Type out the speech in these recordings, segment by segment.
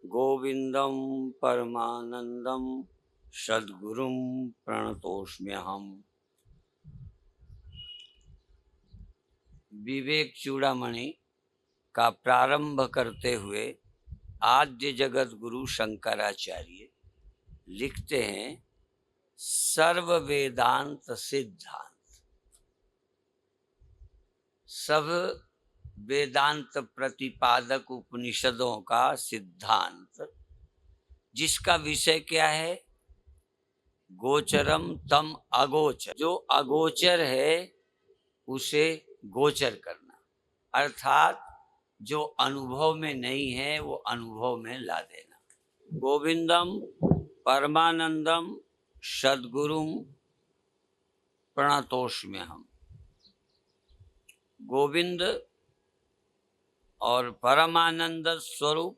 गोविंदम परमानंदम सद्गुरुं प्रणतोस्म्यहम्। विवेक चूड़ामणि का प्रारंभ करते हुए आद्य जगत गुरु शंकराचार्य लिखते हैं, सर्व वेदांत सिद्धांत, सब वेदांत प्रतिपादक उपनिषदों का सिद्धांत, जिसका विषय क्या है? गोचरम तम अगोचर। जो अगोचर है उसे गोचर करना, अर्थात जो अनुभव में नहीं है वो अनुभव में ला देना। गोविंदम परमानंदम सद्गुरुं प्रणतोस्म्यहम्। गोविंद और परमानंद स्वरूप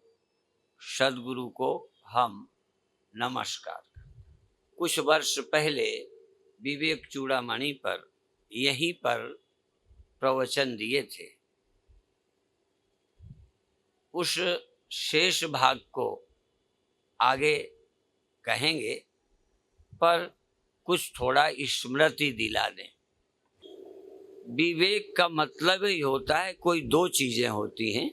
सद्गुरु को हम नमस्कार करते। कुछ वर्ष पहले विवेक चूड़ामणि पर यहीं पर प्रवचन दिए थे। उस शेष भाग को आगे कहेंगे, पर कुछ थोड़ा स्मृति दिला दें। विवेक का मतलब ही होता है, कोई दो चीजें होती हैं।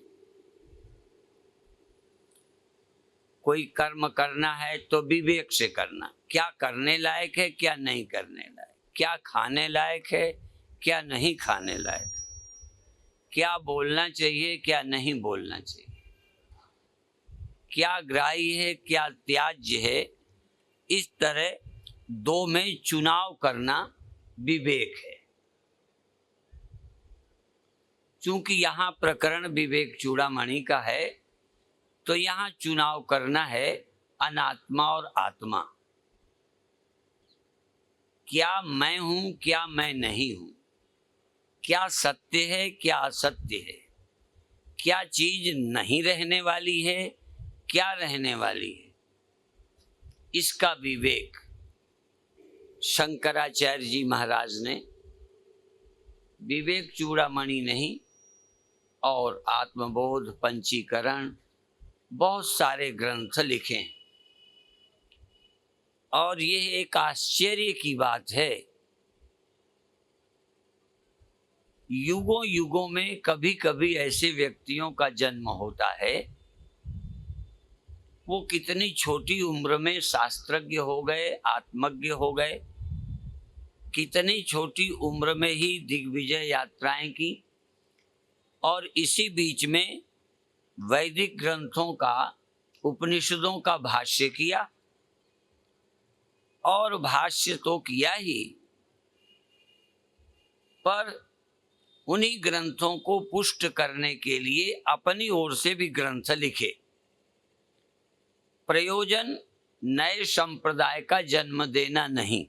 कोई कर्म करना है तो विवेक से करना, क्या करने लायक है क्या नहीं करने लायक, क्या खाने लायक है क्या नहीं खाने लायक, क्या बोलना चाहिए क्या नहीं बोलना चाहिए, क्या ग्राह्य है क्या त्याज्य है। इस तरह दो में चुनाव करना विवेक है। चूंकि यहाँ प्रकरण विवेक चूड़ामणि का है तो यहाँ चुनाव करना है अनात्मा और आत्मा। क्या मैं हूं क्या मैं नहीं हूं, क्या सत्य है क्या असत्य है, क्या चीज नहीं रहने वाली है क्या रहने वाली है। इसका विवेक शंकराचार्य जी महाराज ने विवेक चूड़ामणि नहीं और आत्मबोध, पंचीकरण, बहुत सारे ग्रंथ लिखे हैं। और यह एक आश्चर्य की बात है, युगों युगों में कभी कभी ऐसे व्यक्तियों का जन्म होता है, वो कितनी छोटी उम्र में शास्त्रज्ञ हो गए, आत्मज्ञ हो गए, कितनी छोटी उम्र में ही दिग्विजय यात्राएं की, और इसी बीच में वैदिक ग्रंथों का, उपनिषदों का भाष्य किया। और भाष्य तो किया ही, पर उन्हीं ग्रंथों को पुष्ट करने के लिए अपनी ओर से भी ग्रंथ लिखे। प्रयोजन नए संप्रदाय का जन्म देना नहीं।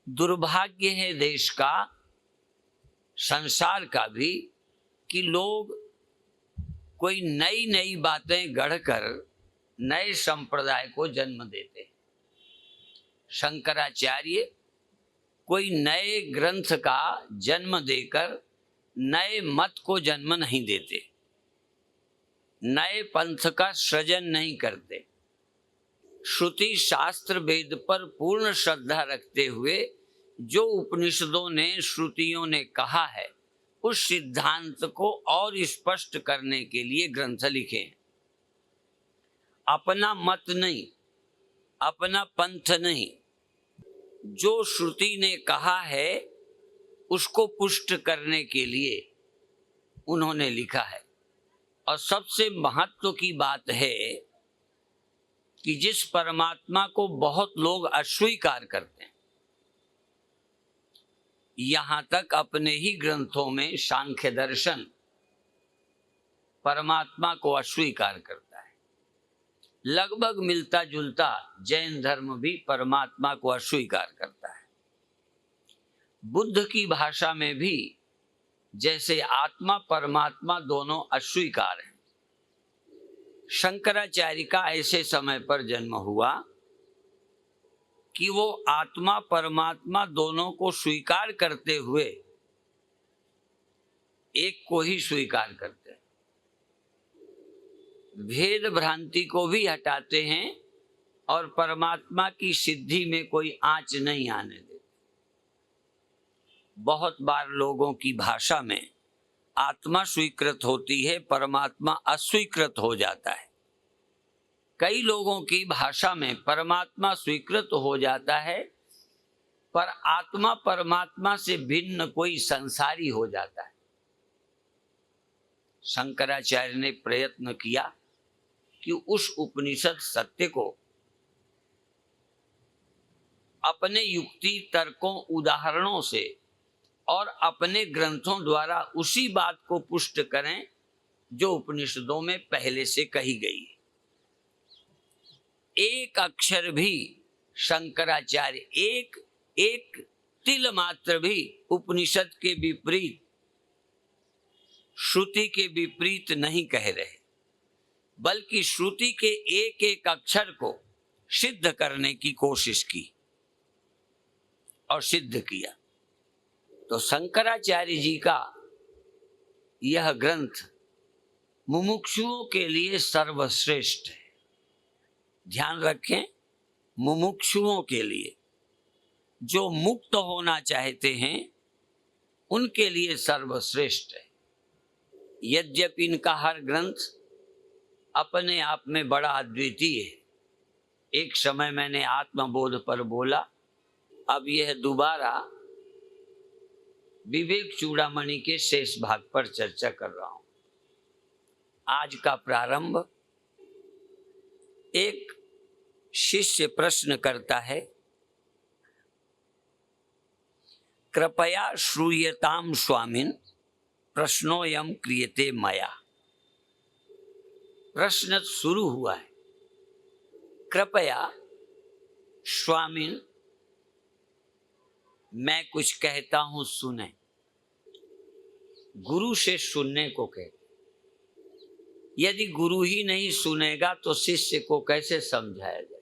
दुर्भाग्य है देश का, संसार का भी, कि लोग कोई नई नई बातें गढ़कर नए संप्रदाय को जन्म देते हैं। शंकराचार्य कोई नए ग्रंथ का जन्म देकर नए मत को जन्म नहीं देते, नए पंथ का सृजन नहीं करते। श्रुति शास्त्र वेद पर पूर्ण श्रद्धा रखते हुए जो उपनिषदों ने, श्रुतियों ने कहा है, उस सिद्धांत को और स्पष्ट करने के लिए ग्रंथ लिखे। अपना मत नहीं, अपना पंथ नहीं, जो श्रुति ने कहा है उसको पुष्ट करने के लिए उन्होंने लिखा है। और सबसे महत्व की बात है कि जिस परमात्मा को बहुत लोग अस्वीकार करते हैं, यहां तक अपने ही ग्रंथों में सांख्य दर्शन परमात्मा को अस्वीकार करता है। लगभग मिलता जुलता जैन धर्म भी परमात्मा को अस्वीकार करता है। बुद्ध की भाषा में भी जैसे आत्मा परमात्मा दोनों अस्वीकार हैं। शंकराचार्य का ऐसे समय पर जन्म हुआ कि वो आत्मा परमात्मा दोनों को स्वीकार करते हुए एक को ही स्वीकार करते हैं। भेद भ्रांति को भी हटाते हैं और परमात्मा की सिद्धि में कोई आंच नहीं आने देते। बहुत बार लोगों की भाषा में आत्मा स्वीकृत होती है, परमात्मा अस्वीकृत हो जाता है। कई लोगों की भाषा में परमात्मा स्वीकृत हो जाता है, पर आत्मा परमात्मा से भिन्न कोई संसारी हो जाता है। शंकराचार्य ने प्रयत्न किया कि उस उपनिषद सत्य को अपने युक्ति तर्कों उदाहरणों से और अपने ग्रंथों द्वारा उसी बात को पुष्ट करें जो उपनिषदों में पहले से कही गई है। एक अक्षर भी शंकराचार्य एक तिल मात्र भी उपनिषद के विपरीत, श्रुति के विपरीत नहीं कह रहे, बल्कि श्रुति के एक एक अक्षर को सिद्ध करने की कोशिश की और सिद्ध किया। तो शंकराचार्य जी का यह ग्रंथ मुमुक्षुओं के लिए सर्वश्रेष्ठ है। ध्यान रखें, मुमुक्षुओं के लिए, जो मुक्त होना चाहते हैं उनके लिए सर्वश्रेष्ठ है। यद्यपि इनका हर ग्रंथ अपने आप में बड़ा अद्वितीय है। एक समय मैंने आत्मबोध पर बोला, अब यह दोबारा विवेक चूड़ामणि के शेष भाग पर चर्चा कर रहा हूं। आज का प्रारंभ, एक शिष्य प्रश्न करता है, कृपया श्रूयताम स्वामिन् प्रश्नोयम क्रियते मया। प्रश्न शुरू हुआ है, कृपया स्वामिन् मैं कुछ कहता हूं सुने। गुरु से सुनने को कहते। यदि गुरु ही नहीं सुनेगा तो शिष्य को कैसे समझाया जाए।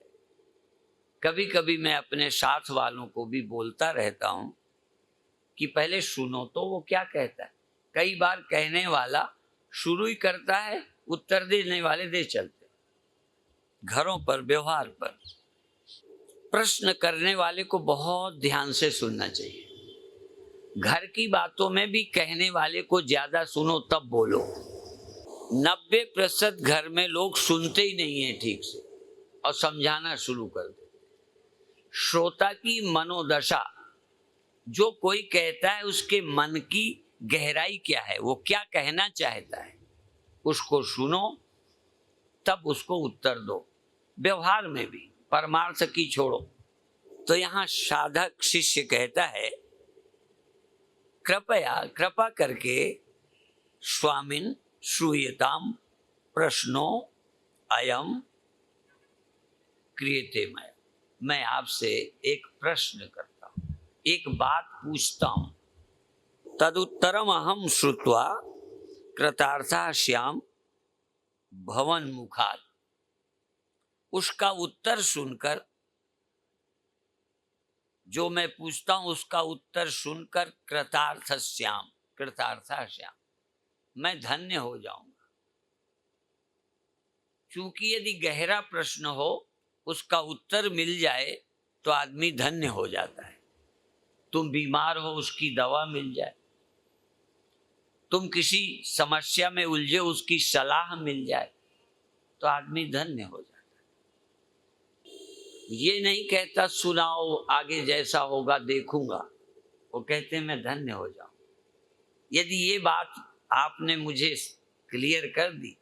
कभी कभी मैं अपने साथ वालों को भी बोलता रहता हूं कि पहले सुनो तो वो क्या कहता है। कई बार कहने वाला शुरू ही करता है, उत्तर देने वाले दे चलते। घरों पर, व्यवहार पर प्रश्न करने वाले को बहुत ध्यान से सुनना चाहिए। घर की बातों में भी कहने वाले को ज्यादा सुनो तब बोलो। 90% घर में लोग सुनते ही नहीं है ठीक से और समझाना शुरू कर देते। श्रोता की मनोदशा, जो कोई कहता है उसके मन की गहराई क्या है, वो क्या कहना चाहता है, उसको सुनो तब उसको उत्तर दो। व्यवहार में भी परमार्थ की छोड़ो। तो यहाँ साधक शिष्य कहता है, कृपा करके स्वामिन् श्रूयताम प्रश्नो अयम क्रियते मया। मैं आपसे एक प्रश्न करता हूं, एक बात पूछता हूं। तदुत्तरम अहम श्रुत्वा कृतार्थः स्याम भवन मुखात्। उसका उत्तर सुनकर, जो मैं पूछता हूं उसका उत्तर सुनकर कृतार्थः स्याम मैं धन्य हो जाऊंगा। क्योंकि यदि गहरा प्रश्न हो, उसका उत्तर मिल जाए तो आदमी धन्य हो जाता है। तुम बीमार हो, उसकी दवा मिल जाए, तुम किसी समस्या में उलझे, उसकी सलाह मिल जाए तो आदमी धन्य हो जाता है। ये नहीं कहता सुनाओ आगे जैसा होगा देखूंगा, वो कहते मैं धन्य हो जाऊं। यदि ये बात आपने मुझे क्लियर कर दी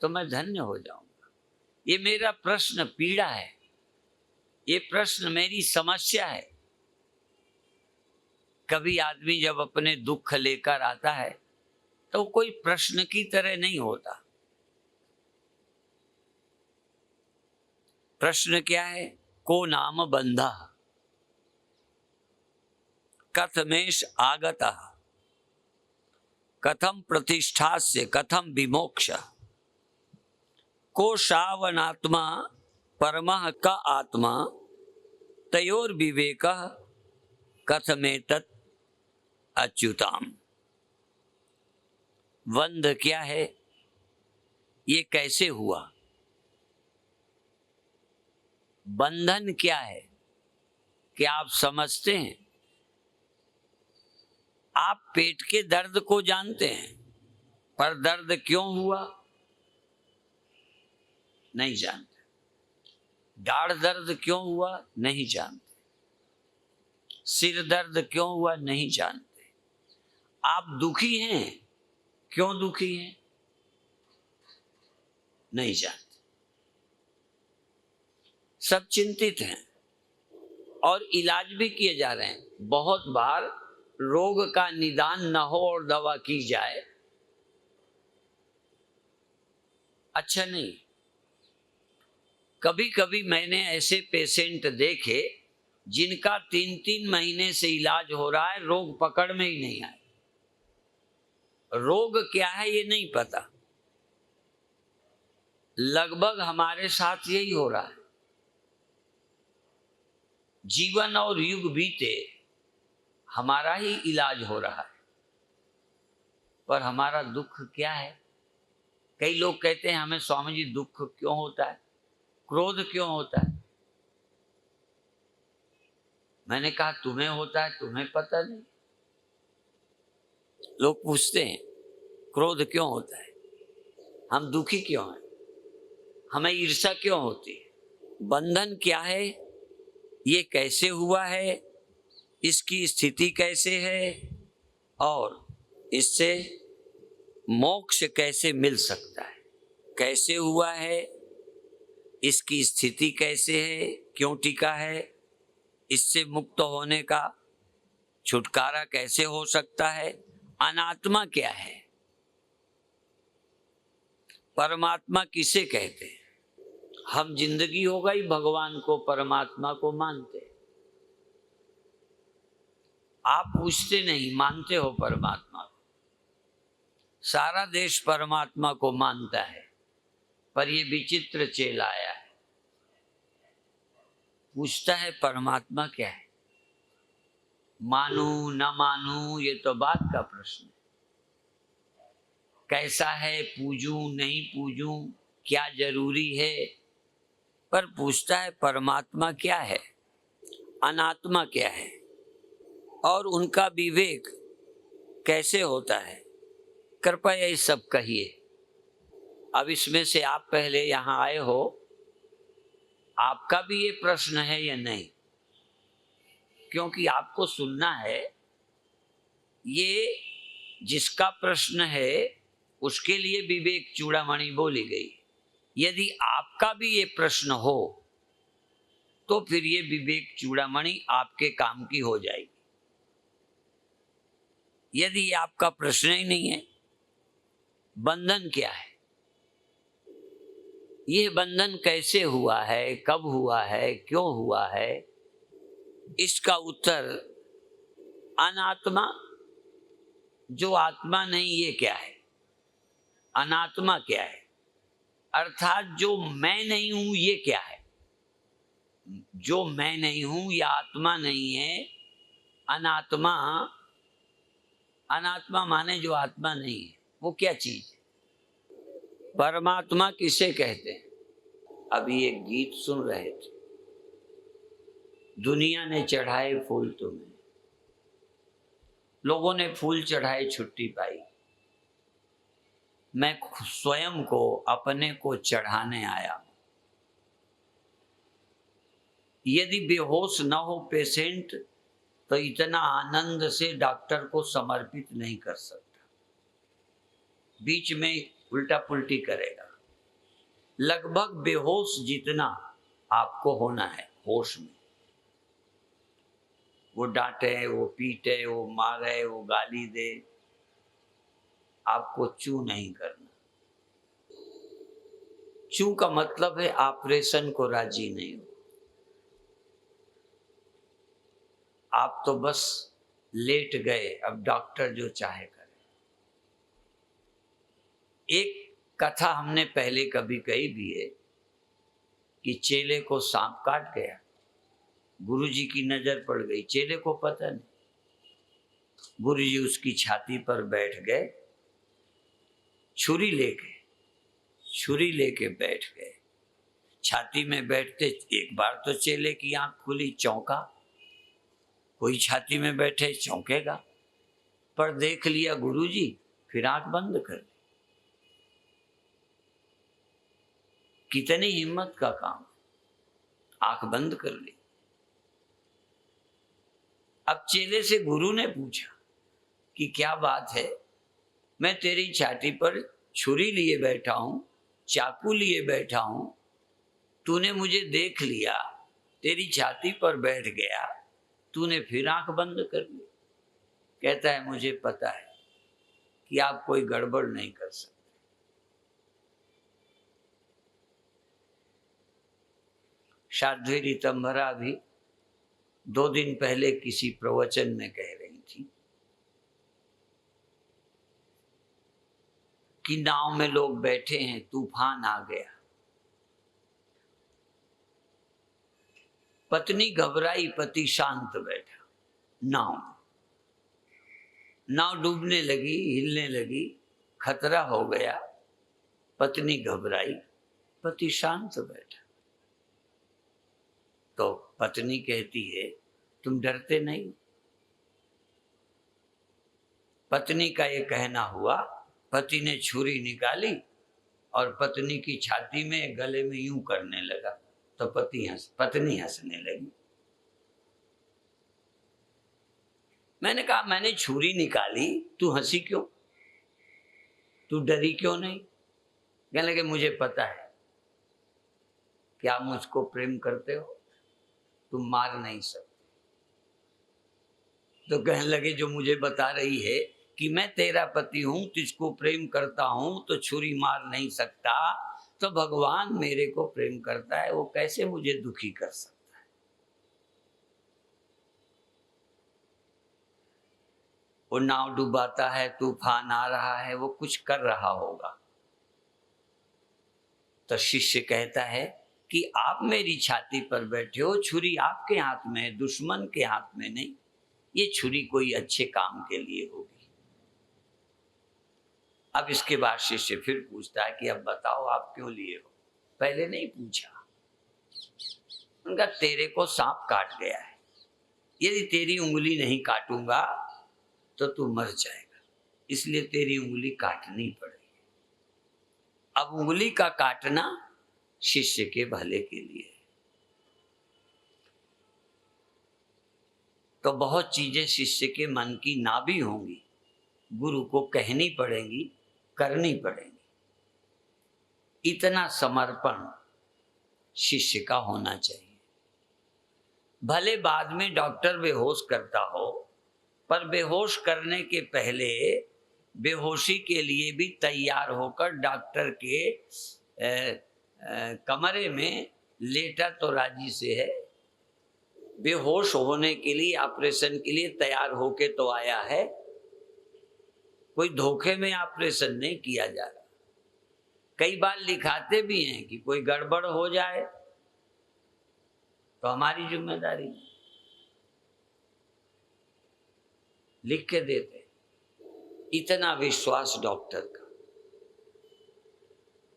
तो मैं धन्य हो जाऊंगा। ये मेरा प्रश्न पीड़ा है, ये प्रश्न मेरी समस्या है। कभी आदमी जब अपने दुख लेकर आता है तो कोई प्रश्न की तरह नहीं होता। प्रश्न क्या है? को नाम बंधा कथमेश आगतः कथम प्रतिष्ठास्य कथम विमोक्ष। को शावनात्मा परमः का आत्मा तयोर विवेकः कथमेतत् अच्युताम। वंद क्या है? ये कैसे हुआ? बंधन क्या है, क्या आप समझते हैं? आप पेट के दर्द को जानते हैं, पर दर्द क्यों हुआ नहीं जानते। दाढ़ दर्द क्यों हुआ नहीं जानते। सिर दर्द क्यों हुआ नहीं जानते। आप दुखी हैं, क्यों दुखी हैं नहीं जानते। सब चिंतित हैं और इलाज भी किए जा रहे हैं। बहुत बार रोग का निदान न हो और दवा की जाए, अच्छा नहीं। कभी कभी मैंने ऐसे पेशेंट देखे जिनका 3-3 महीने से इलाज हो रहा है, रोग पकड़ में ही नहीं आए। रोग क्या है ये नहीं पता। लगभग हमारे साथ यही हो रहा है। जीवन और युग बीते, हमारा ही इलाज हो रहा है, पर हमारा दुख क्या है। कई लोग कहते हैं हमें स्वामी जी दुख क्यों होता है, क्रोध क्यों होता है। मैंने कहा तुम्हें होता है, तुम्हें पता नहीं। लोग पूछते हैं क्रोध क्यों होता है, हम दुखी क्यों हैं, हमें ईर्ष्या क्यों होती है। बंधन क्या है, ये कैसे हुआ है, इसकी स्थिति कैसे है और इससे मोक्ष कैसे मिल सकता है। कैसे हुआ है, इसकी स्थिति कैसे है, क्यों टिका है, इससे मुक्त होने का छुटकारा कैसे हो सकता है। अनात्मा क्या है, परमात्मा किसे कहते हैं। हम जिंदगी हो गई भगवान को, परमात्मा को मानते। आप पूछते नहीं, मानते हो परमात्मा को। सारा देश परमात्मा को मानता है, पर ये विचित्र चेला आया है, पूछता है परमात्मा क्या है। मानू न मानू ये तो बात का प्रश्न है। कैसा है, पूजूं नहीं पूजूं, क्या जरूरी है, पर पूछता है परमात्मा क्या है, अनात्मा क्या है और उनका विवेक कैसे होता है। कृपया ये सब कहिए। अब इसमें से आप पहले यहां आए हो, आपका भी ये प्रश्न है या नहीं, क्योंकि आपको सुनना है। ये जिसका प्रश्न है उसके लिए विवेक चूड़ामणि बोली गई। यदि आपका भी ये प्रश्न हो तो फिर ये विवेक चूड़ामणि आपके काम की हो जाएगी। यदि ये आपका प्रश्न ही नहीं है, बंधन क्या है, ये बंधन कैसे हुआ है, कब हुआ है, क्यों हुआ है, इसका उत्तर अनात्मा, जो आत्मा नहीं, ये क्या है। अनात्मा क्या है, अर्थात जो मैं नहीं हूं, ये क्या है। जो मैं नहीं हूं या आत्मा नहीं है। अनात्मा, अनात्मा माने जो आत्मा नहीं है, वो क्या चीज है। परमात्मा किसे कहते हैं। अभी एक गीत सुन रहे थे, दुनिया ने चढ़ाए फूल तुम्हें, लोगों ने फूल चढ़ाए छुट्टी पाई, मैं स्वयं को अपने को चढ़ाने आया। यदि बेहोश न हो पेशेंट तो इतना आनंद से डॉक्टर को समर्पित नहीं कर सकता, बीच में उल्टा पुल्टी करेगा। लगभग बेहोश जितना आपको होना है होश में। वो डांटे, वो पीटे, वो मारे, वो गाली दे, आपको चू नहीं करना। चू का मतलब है ऑपरेशन को राजी नहीं हो। आप तो बस लेट गए, अब डॉक्टर जो चाहे करे। एक कथा हमने पहले कभी कही भी है कि चेले को सांप काट गया, गुरुजी की नजर पड़ गई, चेले को पता नहीं। गुरुजी उसकी छाती पर बैठ गए, छुरी लेके छुरी लेके बैठ गए। छाती में बैठते एक बार तो चेले की आंख खुली, चौंका। कोई छाती में बैठे चौंकेगा, पर देख लिया गुरुजी, फिर आंख बंद कर ली। कितनी हिम्मत का काम, आंख बंद कर ली। अब चेले से गुरु ने पूछा कि क्या बात है, मैं तेरी छाती पर छुरी लिए बैठा हूं, चाकू लिए बैठा हूं, तूने मुझे देख लिया, तेरी छाती पर बैठ गया, तूने फिर आंख बंद कर ली। कहता है मुझे पता है कि आप कोई गड़बड़ नहीं कर सकते। साध्वी ऋतंभरा भी 2 दिन पहले किसी प्रवचन में कह रही थी कि नाव में लोग बैठे हैं, तूफान आ गया, पत्नी घबराई, पति शांत बैठा। नाव डूबने लगी, हिलने लगी, खतरा हो गया, पत्नी घबराई, पति शांत बैठा। तो पत्नी कहती है तुम डरते नहीं? पत्नी का ये कहना हुआ, पति ने छुरी निकाली और पत्नी की छाती में, गले में यूं करने लगा, तो पत्नी हंसने लगी। मैंने कहा मैंने छुरी निकाली, तू हंसी क्यों, तू डरी क्यों नहीं? कहने लगे मुझे पता है कि आप मुझको प्रेम करते हो, तुम मार नहीं सकते। तो कहने लगे जो मुझे बता रही है कि मैं तेरा पति हूं, तुझको प्रेम करता हूं, तो छुरी मार नहीं सकता, तो भगवान मेरे को प्रेम करता है, वो कैसे मुझे दुखी कर सकता है? वो नाव डुबाता है, तूफान आ रहा है, वो कुछ कर रहा होगा। तो शिष्य कहता है कि आप मेरी छाती पर बैठे हो, छुरी आपके हाथ में है, दुश्मन के हाथ में नहीं। ये छुरी कोई अच्छे काम के लिए होगी। अब इसके बाद शिष्य फिर पूछता है कि अब बताओ आप क्यों लिए हो? पहले नहीं पूछा। उनका तेरे को सांप काट गया है, यदि तेरी उंगली नहीं काटूंगा तो तू मर जाएगा, इसलिए तेरी उंगली काटनी पड़ेगी। अब उंगली का काटना शिष्य के भले के लिए है। तो बहुत चीजें शिष्य के मन की ना भी होंगी, गुरु को कहनी पड़ेगी, करनी पड़ेगी। इतना समर्पण शिष्य का होना चाहिए। भले बाद में डॉक्टर बेहोश करता हो, पर बेहोश करने के पहले बेहोशी के लिए भी तैयार होकर डॉक्टर के कमरे में लेटा तो राजी से है, बेहोश होने के लिए, ऑपरेशन के लिए तैयार होके तो आया है। कोई धोखे में ऑपरेशन नहीं किया जा रहा। कई बार लिखाते भी हैं कि कोई गड़बड़ हो जाए तो हमारी जिम्मेदारी, लिख के देते। इतना विश्वास डॉक्टर का,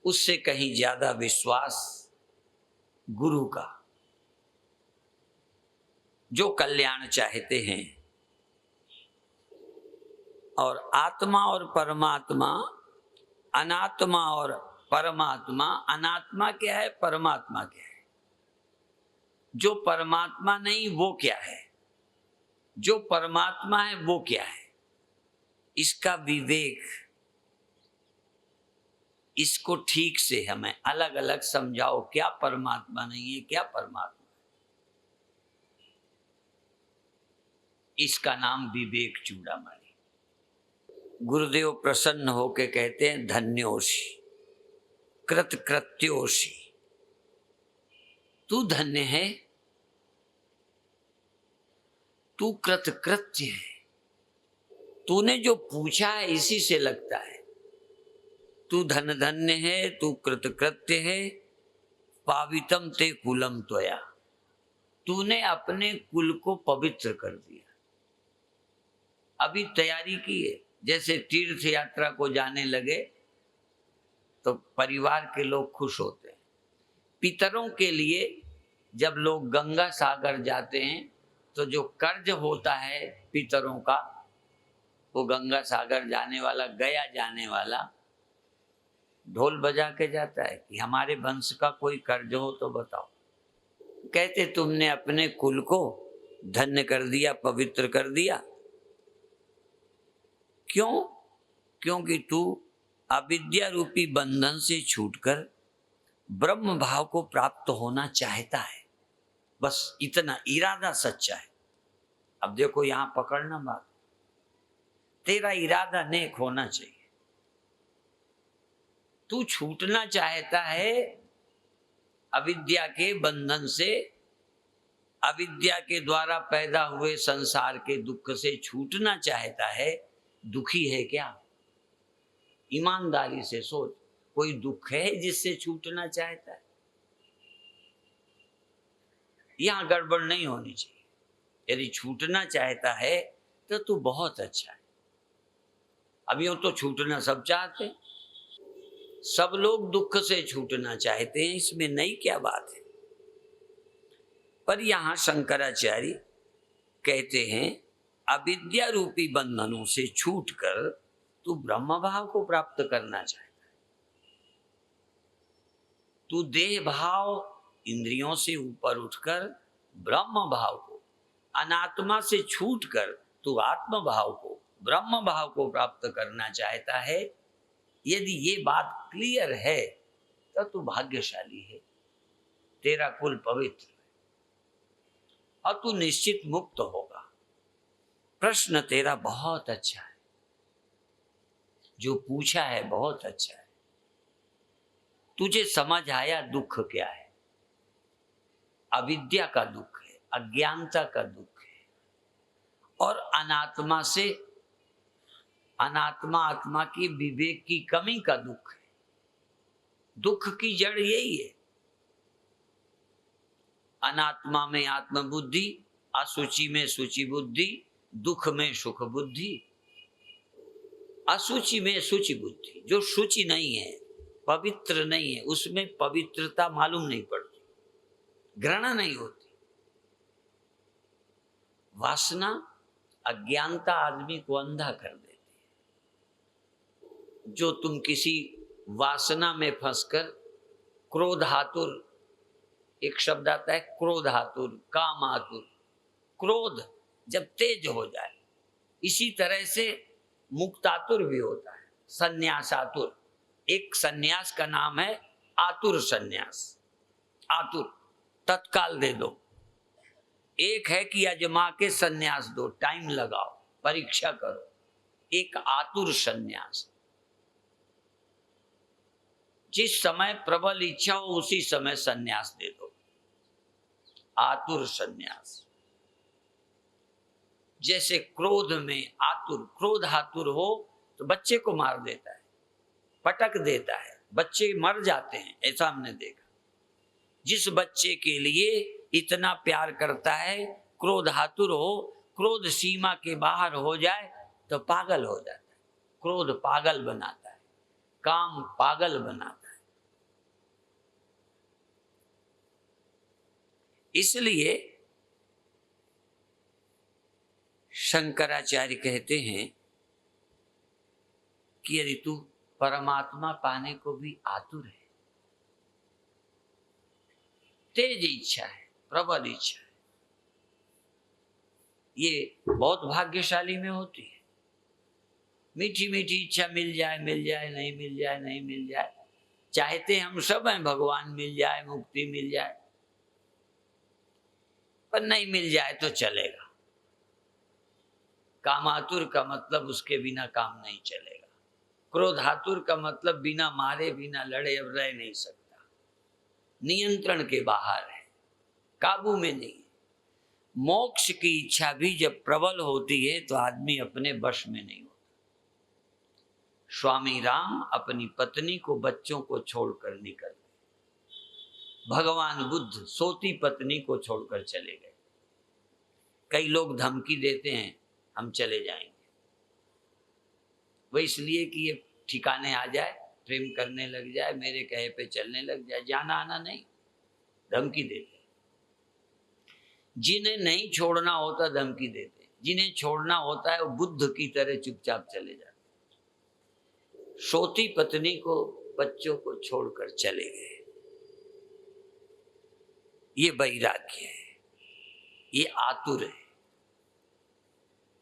उससे कहीं ज्यादा विश्वास गुरु का, जो कल्याण चाहते हैं। और आत्मा और परमात्मा, अनात्मा और परमात्मा। अनात्मा क्या है, परमात्मा क्या है? जो परमात्मा नहीं वो क्या है, जो परमात्मा है वो क्या है? इसका विवेक, इसको ठीक से हमें अलग अलग समझाओ, क्या परमात्मा नहीं है, क्या परमात्मा। इसका नाम विवेक चूड़ामणि। गुरुदेव प्रसन्न होके कहते हैं धन्योषि कृतकृत्योषि, तू धन्य है, तू कृतकृत्य है। तूने जो पूछा है इसी से लगता है। तू धन धन्य है, तू कृतकृत्य है, पावितम ते कुलम त्वया। तूने अपने कुल को पवित्र कर दिया। अभी तैयारी की है, जैसे तीर्थ यात्रा को जाने लगे तो परिवार के लोग खुश होते हैं। पितरों के लिए जब लोग गंगा सागर जाते हैं तो जो कर्ज होता है पितरों का, वो गंगा सागर जाने वाला, गया जाने वाला ढोल बजा के जाता है कि हमारे वंश का कोई कर्ज हो तो बताओ। कहते तुमने अपने कुल को धन्य कर दिया, पवित्र कर दिया। क्यों? क्योंकि तू अविद्या रूपी बंधन से छूटकर ब्रह्म भाव को प्राप्त होना चाहता है। बस इतना इरादा सच्चा है। अब देखो यहां पकड़ना बात, तेरा इरादा नेक होना चाहिए। तू छूटना चाहता है अविद्या के बंधन से, अविद्या के द्वारा पैदा हुए संसार के दुख से छूटना चाहता है। दुखी है क्या? ईमानदारी से सोच, कोई दुख है जिससे छूटना चाहता है? यहां गड़बड़ नहीं होनी चाहिए। यदि छूटना चाहता है तो तू बहुत अच्छा है। अब यूं तो छूटना सब चाहते हैं, सब लोग दुख से छूटना चाहते हैं, इसमें नई क्या बात है। पर यहां शंकराचार्य कहते हैं अविद्या रूपी बंधनों से छूटकर तू ब्रह्म भाव को प्राप्त करना चाहता है। तू देह भाव इंद्रियों से ऊपर उठकर ब्रह्म भाव को, अनात्मा से छूटकर तू आत्म भाव को, ब्रह्म भाव को प्राप्त करना चाहता है। यदि ये बात क्लियर है तो तू भाग्यशाली है, तेरा कुल पवित्र है और तू निश्चित मुक्त होगा। प्रश्न तेरा बहुत अच्छा है, जो पूछा है बहुत अच्छा है। तुझे समझ आया दुख क्या है। अविद्या का दुख है, अज्ञानता का दुख है, और अनात्मा से, अनात्मा आत्मा की विवेक की कमी का दुख है। दुख की जड़ यही है। अनात्मा में आत्म बुद्धि, असुचि में सुचि बुद्धि, दुख में सुख बुद्धि। असुचि में सुचि बुद्धि, जो शुचि नहीं है, पवित्र नहीं है, उसमें पवित्रता मालूम नहीं पड़ती, घृणा नहीं होती। वासना, अज्ञानता आदमी को अंधा कर देती है। जो तुम किसी वासना में फंसकर क्रोधातुर, एक शब्द आता है क्रोधातुर, कामातुर, क्रोध जब तेज हो जाए, इसी तरह से मुक्तातुर भी होता है, संन्यासातुर। एक संन्यास का नाम है आतुर संन्यास। आतुर तत्काल दे दो। एक है कि अजमा के संन्यास दो, टाइम लगाओ, परीक्षा करो। एक आतुर संन्यास, जिस समय प्रबल इच्छा हो उसी समय संन्यास दे दो, आतुर संन्यास। जैसे क्रोध में आतुर, क्रोध आतुर हो तो बच्चे को मार देता है, पटक देता है, बच्चे मर जाते हैं, ऐसा हमने देखा। जिस बच्चे के लिए इतना प्यार करता है, क्रोध आतुर हो, क्रोध सीमा के बाहर हो जाए तो पागल हो जाता है। क्रोध पागल बनाता है, काम पागल बनाता है। इसलिए शंकराचार्य कहते हैं कि यदि तू परमात्मा पाने को भी आतुर है, तेज इच्छा है, प्रबल इच्छा है, ये बहुत भाग्यशाली में होती है। मीठी मीठी इच्छा, मिल जाए मिल जाए, नहीं मिल जाए नहीं मिल जाए। चाहते हम सब हैं भगवान मिल जाए, मुक्ति मिल जाए, पर नहीं मिल जाए तो चलेगा। कामातुर का मतलब उसके बिना काम नहीं चलेगा। क्रोधातुर का मतलब बिना मारे बिना लड़े अब रह नहीं सकता, नियंत्रण के बाहर है, काबू में नहीं है। मोक्ष की इच्छा भी जब प्रबल होती है तो आदमी अपने वश में नहीं होता। स्वामी राम अपनी पत्नी को, बच्चों को छोड़कर निकल गए। भगवान बुद्ध सोती पत्नी को छोड़कर चले गए। कई लोग धमकी देते हैं हम चले जाएंगे, वो इसलिए कि ये ठिकाने आ जाए प्रेम करने लग जाए, मेरे कहे पे चलने लग जाए, जाना आना नहीं, धमकी देते। जिन्हें नहीं छोड़ना होता धमकी देते, जिन्हें छोड़ना होता है वो बुद्ध की तरह चुपचाप चले जाते। सोती पत्नी को बच्चों को छोड़कर चले गए। ये वैराग्य है, ये आतुर है,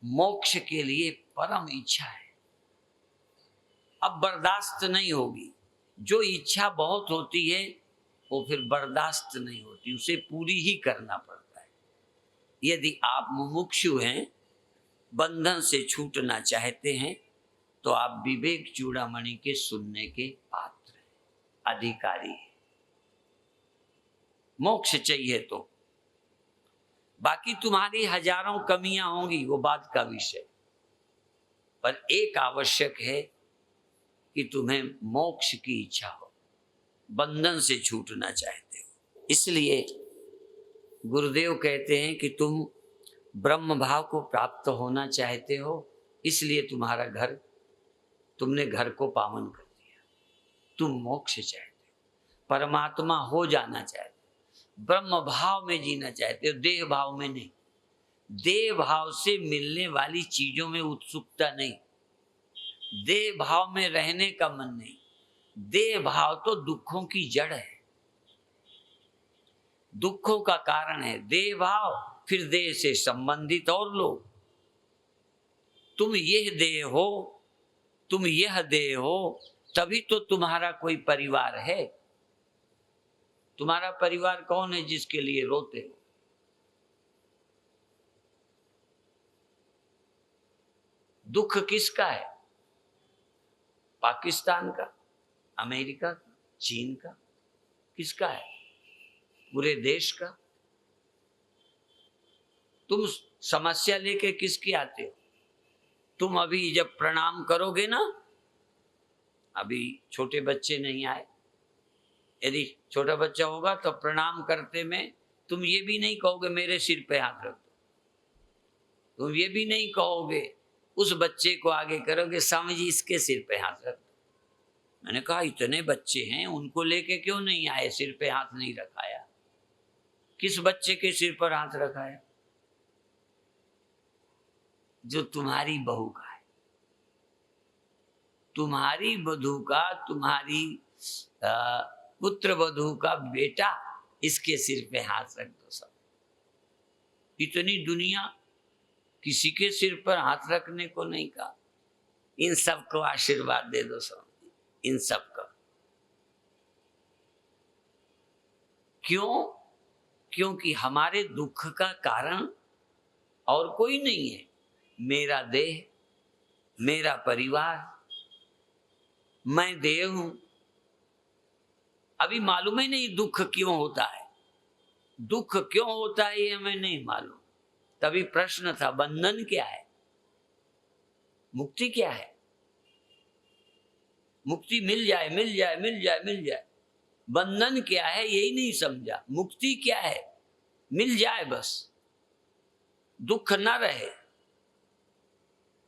मोक्ष के लिए परम इच्छा है। अब बर्दाश्त नहीं होगी। जो इच्छा बहुत होती है वो फिर बर्दाश्त नहीं होती, उसे पूरी ही करना पड़ता है। यदि आप मुमुक्षु हैं, बंधन से छूटना चाहते हैं, तो आप विवेक चूड़ामणि के सुनने के पात्र हैं, अधिकारी हैं। मोक्ष चाहिए तो बाकी तुम्हारी हजारों कमियां होंगी, वो बात का विषय, पर एक आवश्यक है कि तुम्हें मोक्ष की इच्छा हो, बंधन से छूटना चाहते हो। इसलिए गुरुदेव कहते हैं कि तुम ब्रह्म भाव को प्राप्त होना चाहते हो, इसलिए तुम्हारा घर, तुमने घर को पावन कर दिया। तुम मोक्ष चाहते हो, परमात्मा हो जाना चाहते हो, ब्रह्म भाव में जीना चाहते हो, देह भाव में नहीं। देह भाव से मिलने वाली चीजों में उत्सुकता नहीं, देह भाव में रहने का मन नहीं। देह भाव तो दुखों की जड़ है, दुखों का कारण है देह भाव। फिर देह से संबंधित और लोग, तुम यह देह हो, तुम यह देह हो, तभी तो तुम्हारा कोई परिवार है। तुम्हारा परिवार कौन है जिसके लिए रोते हो? दुख किसका है? पाकिस्तान का, अमेरिका का, चीन का? किसका है? पूरे देश का। तुम समस्या लेके किसकी आते हो? तुम अभी जब प्रणाम करोगे ना, अभी छोटे बच्चे नहीं आए, यदि छोटा बच्चा होगा तो प्रणाम करते में तुम ये भी नहीं कहोगे मेरे सिर पे हाथ रख दो, तुम ये भी नहीं कहोगे, उस बच्चे को आगे करोगे, स्वामी जी इसके सिर पे हाथ रख दो। मैंने कहा इतने बच्चे हैं, उनको लेके क्यों नहीं आए, सिर पे हाथ नहीं रखाया? किस बच्चे के सिर पर हाथ रखाया? जो तुम्हारी बहू का है, तुम्हारी वधू का, तुम्हारी पुत्र वधू का बेटा, इसके सिर पे हाथ रख दो। सब इतनी दुनिया किसी के सिर पर हाथ रखने को नहीं कहा। इन सबको आशीर्वाद दे दो सब, इन सबका। क्यों? क्योंकि हमारे दुख का कारण और कोई नहीं है, मेरा देह, मेरा परिवार, मैं देह हूं। अभी मालूम ही नहीं दुख क्यों होता है, दुख क्यों होता है ये हमें नहीं मालूम। तभी प्रश्न था, बंधन क्या है, मुक्ति क्या है? मुक्ति मिल जाए, मिल जाए, मिल जाए, मिल जाए। बंधन क्या है यही नहीं समझा। मुक्ति क्या है? मिल जाए बस, दुख ना रहे।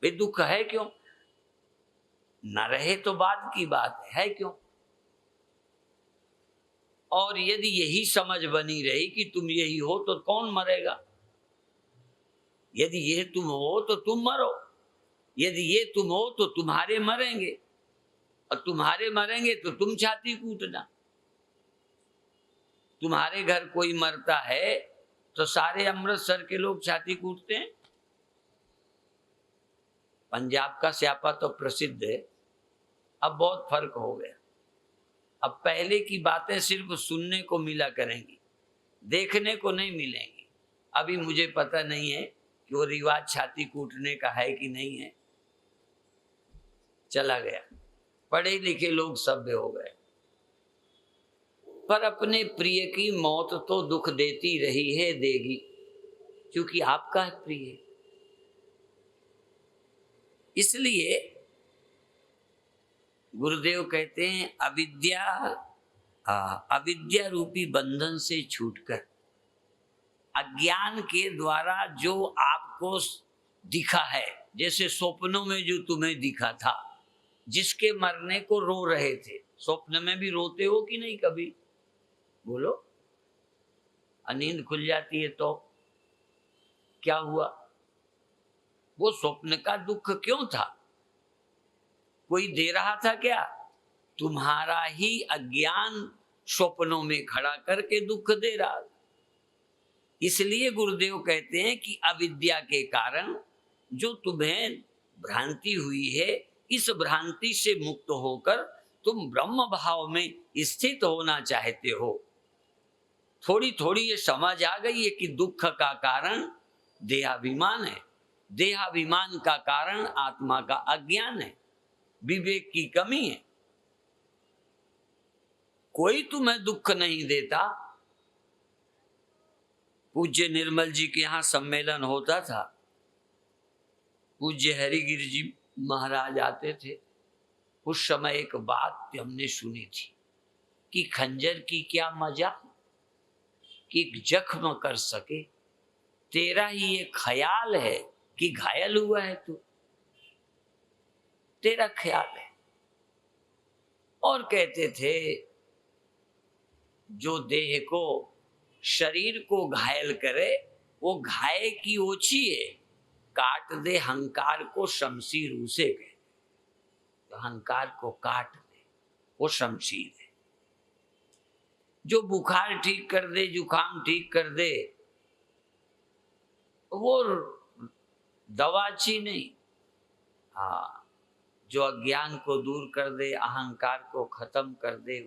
भाई दुख है क्यों? ना रहे तो बाद की बात है क्यों? और यदि यही समझ बनी रही कि तुम यही हो तो कौन मरेगा? यदि ये तुम हो तो तुम मरो, यदि ये तुम हो तो तुम्हारे मरेंगे, और तुम्हारे मरेंगे तो तुम छाती कूटना। तुम्हारे घर कोई मरता है तो सारे अमृतसर के लोग छाती कूटते हैं। पंजाब का स्यापा तो प्रसिद्ध है, अब बहुत फर्क हो गया। अब पहले की बातें सिर्फ सुनने को मिला करेंगी, देखने को नहीं मिलेंगी। अभी मुझे पता नहीं है कि वो रिवाज छाती कूटने का है कि नहीं है, चला गया। पढ़े लिखे लोग सभ्य हो गए। पर अपने प्रिय की मौत तो दुख देती रही है, देगी, क्योंकि आपका है प्रिय। इसलिए गुरुदेव कहते हैं अविद्या रूपी बंधन से छूटकर, अज्ञान के द्वारा जो आपको दिखा है, जैसे स्वप्नों में जो तुम्हें दिखा था, जिसके मरने को रो रहे थे। स्वप्न में भी रोते हो कि नहीं कभी? बोलो। नींद खुल जाती है तो क्या हुआ? वो स्वप्न का दुख क्यों था? कोई दे रहा था क्या? तुम्हारा ही अज्ञान स्वप्नों में खड़ा करके दुख दे रहा। इसलिए गुरुदेव कहते हैं कि अविद्या के कारण जो तुम्हें भ्रांति हुई है, इस भ्रांति से मुक्त होकर तुम ब्रह्म भाव में स्थित होना चाहते हो। थोड़ी थोड़ी ये समझ आ गई है कि दुख का कारण देहाभिमान है, देहाभिमान का कारण आत्मा का अज्ञान है, विवेक की कमी है। कोई तुम्हें दुख नहीं देता। पूज्य निर्मल जी के यहाँ सम्मेलन होता था, पूज्य हरिगिरि जी महाराज आते थे। उस समय एक बात हमने सुनी थी कि खंजर की क्या मजा कि जख्म कर सके, तेरा ही ये ख्याल है कि घायल हुआ है तू, तेरा ख्याल है। और कहते थे जो देह को, शरीर को घायल करे वो घाय की ओछी है, काट दे हंकार को शमशीर उसे कहे। तो हंकार को काट दे, वो शमशीर है। जो बुखार ठीक कर दे, जुकाम ठीक कर दे, वो दवा अच्छी नहीं। हाँ, जो अज्ञान को दूर कर दे, अहंकार को खत्म कर दे,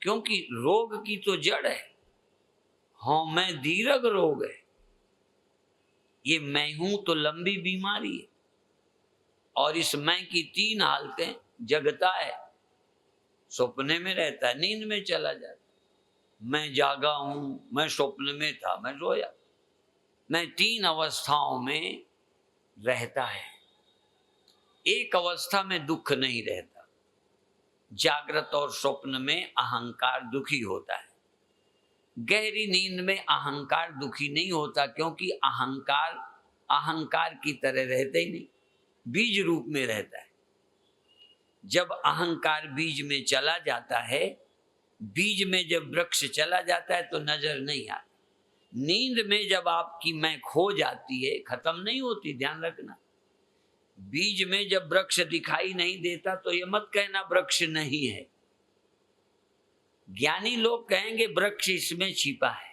क्योंकि रोग की तो जड़ है। हाँ, मैं दीर्घ रोग है, ये मैं हूं तो लंबी बीमारी है। और इस मैं की तीन हालतें, जगता है, सपने में रहता है, नींद में चला जाता, मैं जागा हूं, मैं स्वप्न में था, मैं सोया। मैं तीन अवस्थाओं में रहता है। एक अवस्था में दुख नहीं रहता। जागृत और स्वप्न में अहंकार दुखी होता है। गहरी नींद में अहंकार दुखी नहीं होता, क्योंकि अहंकार अहंकार की तरह रहता ही नहीं, बीज रूप में रहता है। जब अहंकार बीज में चला जाता है, बीज में जब वृक्ष चला जाता है तो नजर नहीं आता। नींद में जब आपकी मैं खो जाती है, खत्म नहीं होती, ध्यान रखना। बीज में जब वृक्ष दिखाई नहीं देता तो ये मत कहना वृक्ष नहीं है। ज्ञानी लोग कहेंगे वृक्ष इसमें छिपा है।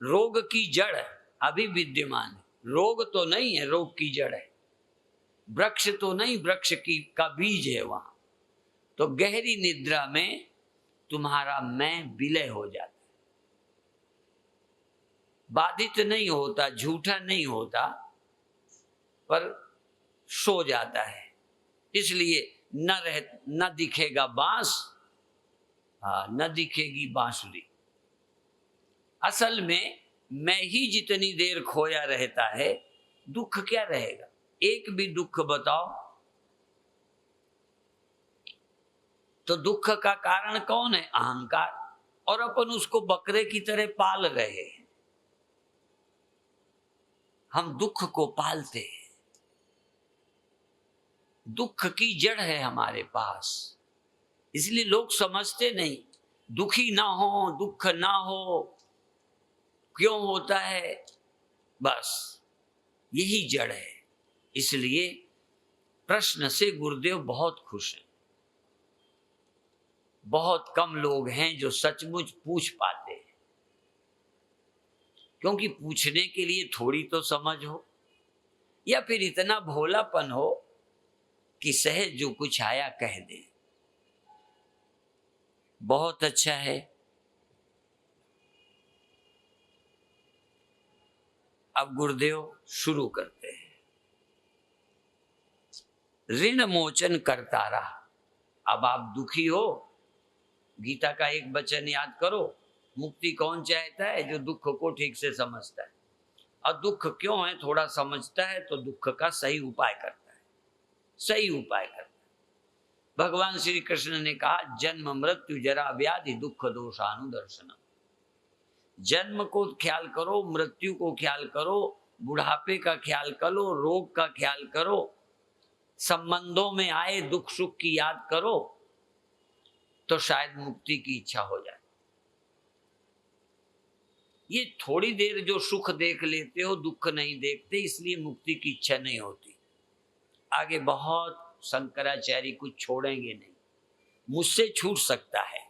रोग की जड़ अभी विद्यमान है, रोग तो नहीं है, रोग की जड़ है। वृक्ष तो नहीं, वृक्ष की का बीज है वहां। तो गहरी निद्रा में तुम्हारा मैं विलय हो जाता है, बाधित नहीं होता, झूठा नहीं होता, पर सो जाता है। इसलिए न दिखेगा बांस, न दिखेगी बांसुरी। असल में मैं ही जितनी देर खोया रहता है, दुख क्या रहेगा? एक भी दुख बताओ तो दुख का कारण कौन है? अहंकार। और अपन उसको बकरे की तरह पाल रहे हैं। हम दुख को पालते हैं, दुख की जड़ है हमारे पास। इसलिए लोग समझते नहीं, दुखी ना हो, दुख ना हो, क्यों होता है? बस यही जड़ है। इसलिए प्रश्न से गुरुदेव बहुत खुश हैं। बहुत कम लोग हैं जो सचमुच पूछ पाते हैं, क्योंकि पूछने के लिए थोड़ी तो समझ हो, या फिर इतना भोलापन हो कि सहज जो कुछ आया कह दे। बहुत अच्छा है। अब गुरुदेव शुरू करते हैं। ऋण मोचन करता रहा। अब आप दुखी हो, गीता का एक वचन याद करो, मुक्ति कौन चाहता है? जो दुख को ठीक से समझता है। और दुख क्यों है थोड़ा समझता है तो दुख का सही उपाय करता है, सही उपाय करता है। भगवान श्री कृष्ण ने कहा, जन्म मृत्यु जरा व्याधि दुख दोषानुदर्शनम। जन्म को ख्याल करो, मृत्यु को ख्याल करो, बुढ़ापे का ख्याल करो, रोग का ख्याल करो, संबंधों में आए दुख सुख की याद करो तो शायद मुक्ति की इच्छा हो जाए। ये थोड़ी देर जो सुख देख लेते हो, दुख नहीं देखते, इसलिए मुक्ति की इच्छा नहीं होती। आगे बहुत शंकराचार्य कुछ छोड़ेंगे नहीं। मुझसे छूट सकता है,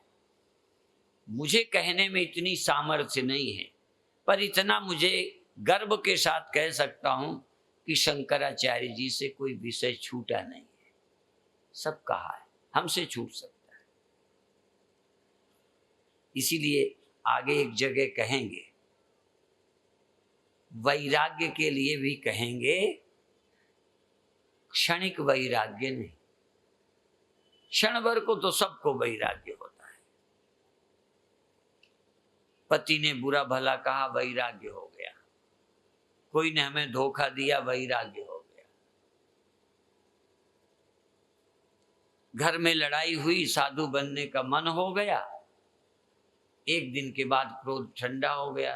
मुझे कहने में इतनी सामर्थ्य नहीं है, पर इतना मुझे गर्व के साथ कह सकता हूं कि शंकराचार्य जी से कोई विषय छूटा नहीं है। सब कहा है, हमसे छूट सकता है। इसीलिए आगे एक जगह कहेंगे, वैराग्य के लिए भी कहेंगे, क्षणिक वैराग्य नहीं। क्षण भर को तो सबको वैराग्य होता है। पति ने बुरा भला कहा, वैराग्य हो गया। कोई ने हमें धोखा दिया, वैराग्य हो गया। घर में लड़ाई हुई, साधु बनने का मन हो गया। एक दिन के बाद क्रोध ठंडा हो गया,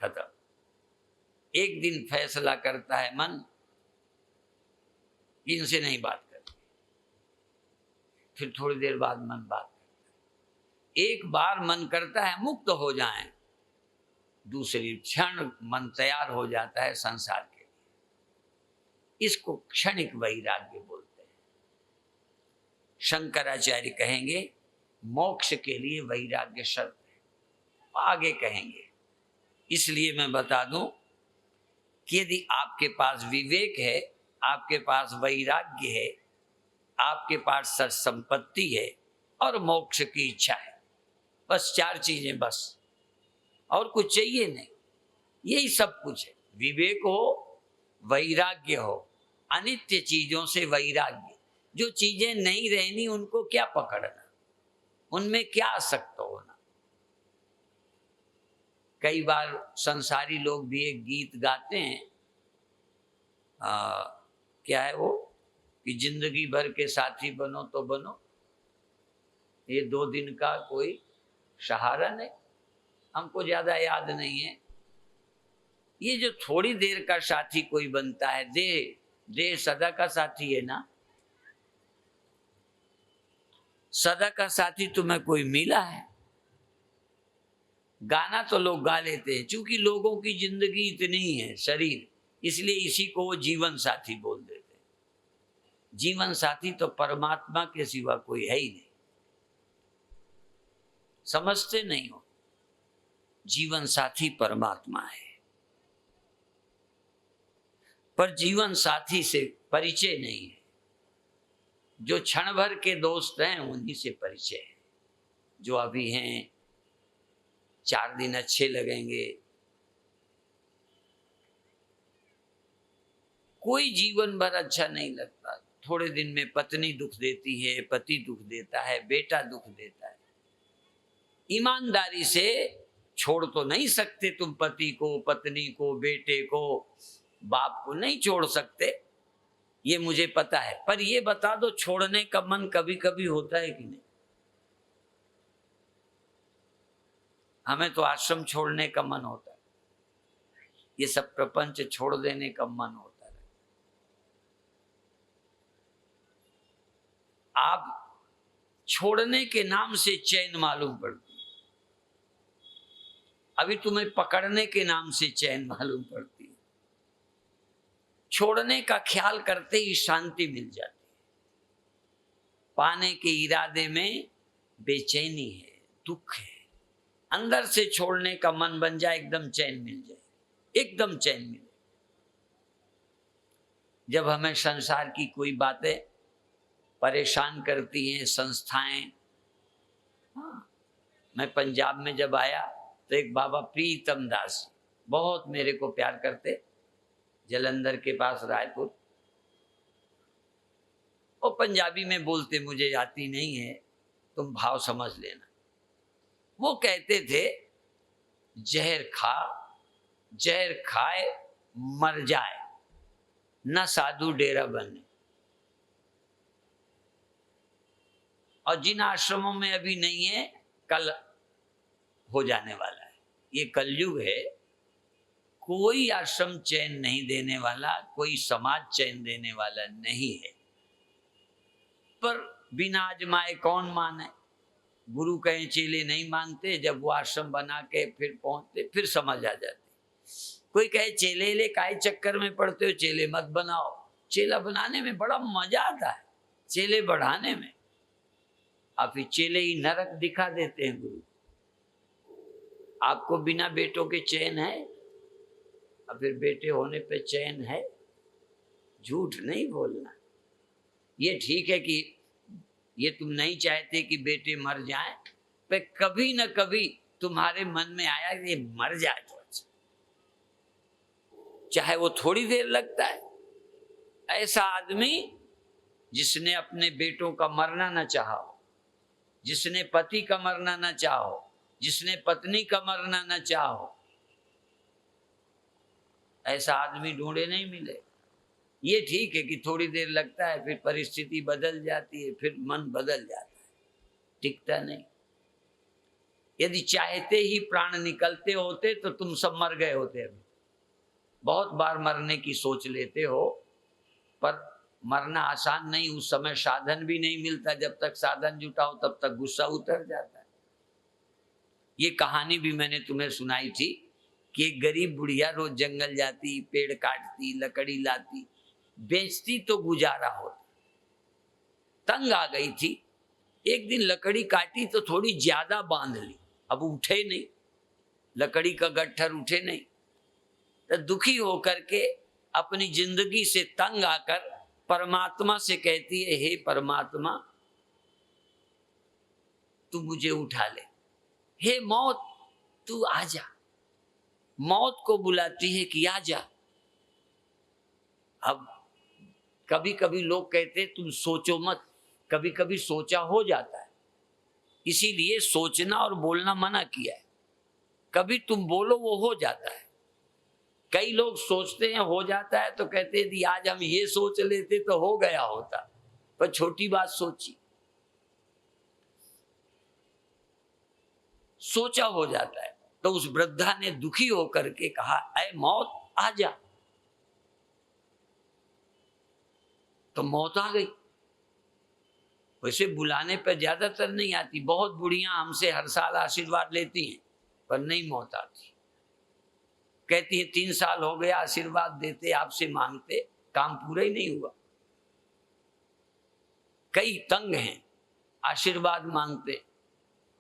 खत्म। एक दिन फैसला करता है मन, इनसे नहीं बात करती। फिर थोड़ी देर बाद मन बात करता है। एक बार मन करता है मुक्त हो जाएं, दूसरी क्षण मन तैयार हो जाता है संसार के लिए। इसको क्षणिक वैराग्य बोलते हैं। शंकराचार्य कहेंगे मोक्ष के लिए वैराग्य शर्त है। आगे कहेंगे। इसलिए मैं बता दूं कि यदि आपके पास विवेक है, आपके पास वैराग्य है, आपके पास सत संपत्ति है और मोक्ष की इच्छा है, बस 4 चीजें, बस और कुछ चाहिए नहीं, यही सब कुछ है। विवेक हो, वैराग्य हो, अनित्य चीजों से वैराग्य। जो चीजें नहीं रहनी उनको क्या पकड़ना, उनमें क्या आसक्त होना। कई बार संसारी लोग भी एक गीत गाते हैं, क्या है वो, कि जिंदगी भर के साथी बनो तो बनो, ये 2 दिन का कोई सहारा नहीं। हमको ज्यादा याद नहीं है। ये जो थोड़ी देर का साथी कोई बनता है, देह सदा का साथी है ना। सदा का साथी तुम्हें कोई मिला है? गाना तो लोग गा लेते हैं, क्योंकि लोगों की जिंदगी इतनी ही है, शरीर, इसलिए इसी को वो जीवन साथी बोल देते हैं। जीवन साथी तो परमात्मा के सिवा कोई है ही नहीं। समझते नहीं हो, जीवन साथी परमात्मा है। पर जीवन साथी से परिचय नहीं है। जो क्षण भर के दोस्त हैं उन्हीं से परिचय है। जो अभी हैं, 4 दिन अच्छे लगेंगे। कोई जीवन भर अच्छा नहीं लगता। थोड़े दिन में पत्नी दुख देती है, पति दुख देता है, बेटा दुख देता है। ईमानदारी से छोड़ तो नहीं सकते तुम पति को, पत्नी को, बेटे को, बाप को नहीं छोड़ सकते, ये मुझे पता है। पर ये बता दो, छोड़ने का मन कभी कभी होता है कि नहीं? हमें तो आश्रम छोड़ने का मन होता है, ये सब प्रपंच छोड़ देने का मन होता है। आप छोड़ने के नाम से चैन मालूम पड़ती है, अभी तुम्हें पकड़ने के नाम से चैन मालूम पड़ती है। छोड़ने का ख्याल करते ही शांति मिल जाती है। पाने के इरादे में बेचैनी है, दुख है। अंदर से छोड़ने का मन बन जाए, एकदम चैन मिल जाए, एकदम चैन मिले। जब हमें संसार की कोई बातें परेशान करती हैं, संस्थाएं, मैं पंजाब में जब आया तो एक बाबा प्रीतम दास बहुत मेरे को प्यार करते, जलंधर के पास रायपुर। वो पंजाबी में बोलते, मुझे आती नहीं है, तुम भाव समझ लेना। वो कहते थे, जहर खाए मर जाए, न साधु डेरा बने। और जिन आश्रमों में अभी नहीं है, कल हो जाने वाला है। ये कलयुग है, कोई आश्रम चैन नहीं देने वाला, कोई समाज चैन देने वाला नहीं है। पर बिना आजमाए कौन माने? गुरु कहें चेले नहीं मानते, जब वो आश्रम बना के फिर पहुंचते फिर समझ आ जाती। कोई कहे चेले ले काहे चक्कर में पड़ते हो, चेले मत बनाओ। चेला बनाने में बड़ा मजा आता है, चेले बढ़ाने में। अब फिर चेले ही नरक दिखा देते हैं गुरु। आपको बिना बेटों के चैन है, और फिर बेटे होने पे चैन है? झूठ नहीं बोलना। ये ठीक है कि ये तुम नहीं चाहते कि बेटे मर जाएं, पर कभी न कभी तुम्हारे मन में आया कि ये मर जाए तो अच्छा, चाहे वो थोड़ी देर लगता है। ऐसा आदमी जिसने अपने बेटों का मरना न चाहा हो, जिसने पति का मरना न चाहा हो, जिसने पत्नी का मरना न चाहा हो, ऐसा आदमी ढूंढे नहीं मिले। ये ठीक है कि थोड़ी देर लगता है, फिर परिस्थिति बदल जाती है, फिर मन बदल जाता है, टिकता नहीं। यदि चाहते ही प्राण निकलते होते तो तुम सब मर गए होते। अभी बहुत बार मरने की सोच लेते हो, पर मरना आसान नहीं। उस समय साधन भी नहीं मिलता, जब तक साधन जुटाओ तब तक गुस्सा उतर जाता है। ये कहानी भी मैंने तुम्हें सुनाई थी कि एक गरीब बुढ़िया रोज जंगल जाती, पेड़ काटती, लकड़ी लाती, बेचती तो गुजारा होता। तंग आ गई थी, एक दिन लकड़ी काटी तो थोड़ी ज्यादा बांध ली, अब उठे नहीं, लकड़ी का गट्ठर उठे नहीं। तो दुखी होकर के अपनी जिंदगी से तंग आकर परमात्मा से कहती है, हे परमात्मा तू मुझे उठा ले, हे मौत तू आजा। मौत को बुलाती है कि आजा। अब कभी कभी लोग कहते तुम सोचो मत, कभी कभी सोचा हो जाता है, इसीलिए सोचना और बोलना मना किया है। कभी तुम बोलो वो हो जाता है। कई लोग सोचते हैं हो जाता है तो कहते हैं आज हम ये सोच लेते तो हो गया होता, पर छोटी बात सोची, सोचा हो जाता है। तो उस वृद्धा ने दुखी होकर के कहा, ऐ मौत आजा। तो मौत आ गई। वैसे बुलाने पर ज्यादातर नहीं आती, बहुत बुढ़ियां हमसे हर साल आशीर्वाद लेती हैं, पर नहीं मौत आती। कहती है 3 साल हो गया आशीर्वाद देते, आपसे मांगते, काम पूरा ही नहीं हुआ। कई तंग हैं, आशीर्वाद मांगते,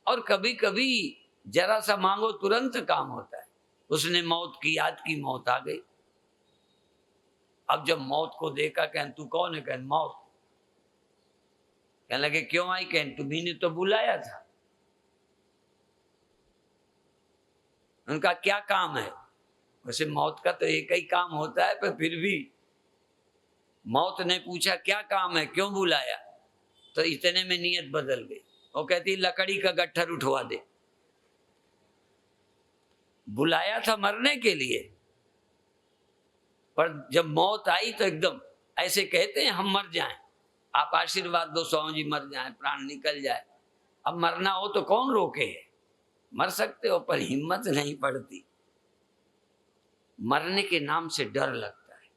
और कभी कभी जरा सा मांगो तुरंत काम होता है। उसने मौत की याद की, मौत आ गई। अब जब मौत को देखा, कहन तू कौन है? कहन मौत। कहने लगे क्यों आई? कहन तुम्ही ने तो बुलाया था। उनका क्या काम है? वैसे मौत का तो एक ही काम होता है, पर फिर भी मौत ने पूछा क्या काम है, क्यों बुलाया? तो इतने में नीयत बदल गई। वो कहती लकड़ी का गट्ठर उठवा दे। बुलाया था मरने के लिए, पर जब मौत आई तो एकदम ऐसे कहते हैं हम मर जाएं, आप आशीर्वाद दो स्वामी जी मर जाएं, प्राण निकल जाए। अब मरना हो तो कौन रोके है? मर सकते हो, पर हिम्मत नहीं पड़ती। मरने के नाम से डर लगता है।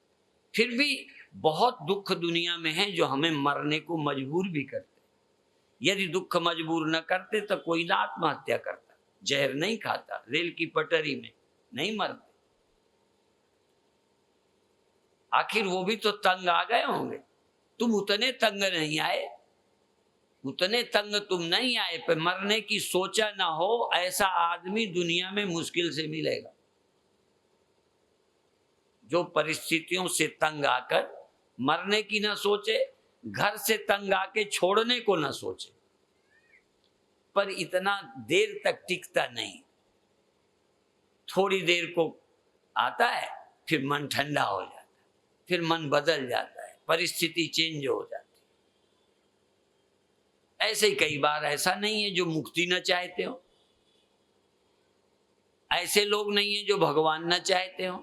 फिर भी बहुत दुख दुनिया में है जो हमें मरने को मजबूर भी करते। यदि दुख मजबूर न करते तो कोई ना आत्महत्या करता, जहर नहीं खाता, रेल की पटरी में नहीं मरते। आखिर वो भी तो तंग आ गए होंगे। तुम उतने तंग नहीं आए, उतने तंग तुम नहीं आए, पर मरने की सोचा ना हो, ऐसा आदमी दुनिया में मुश्किल से मिलेगा। जो परिस्थितियों से तंग आकर मरने की ना सोचे, घर से तंग आके छोड़ने को ना सोचे, पर इतना देर तक टिकता नहीं। थोड़ी देर को आता है, फिर मन ठंडा हो जाता है, फिर मन बदल जाता है, परिस्थिति चेंज हो जाती है। ऐसे ही कई बार ऐसा नहीं है जो मुक्ति न चाहते हो, ऐसे लोग नहीं है जो भगवान न चाहते हो,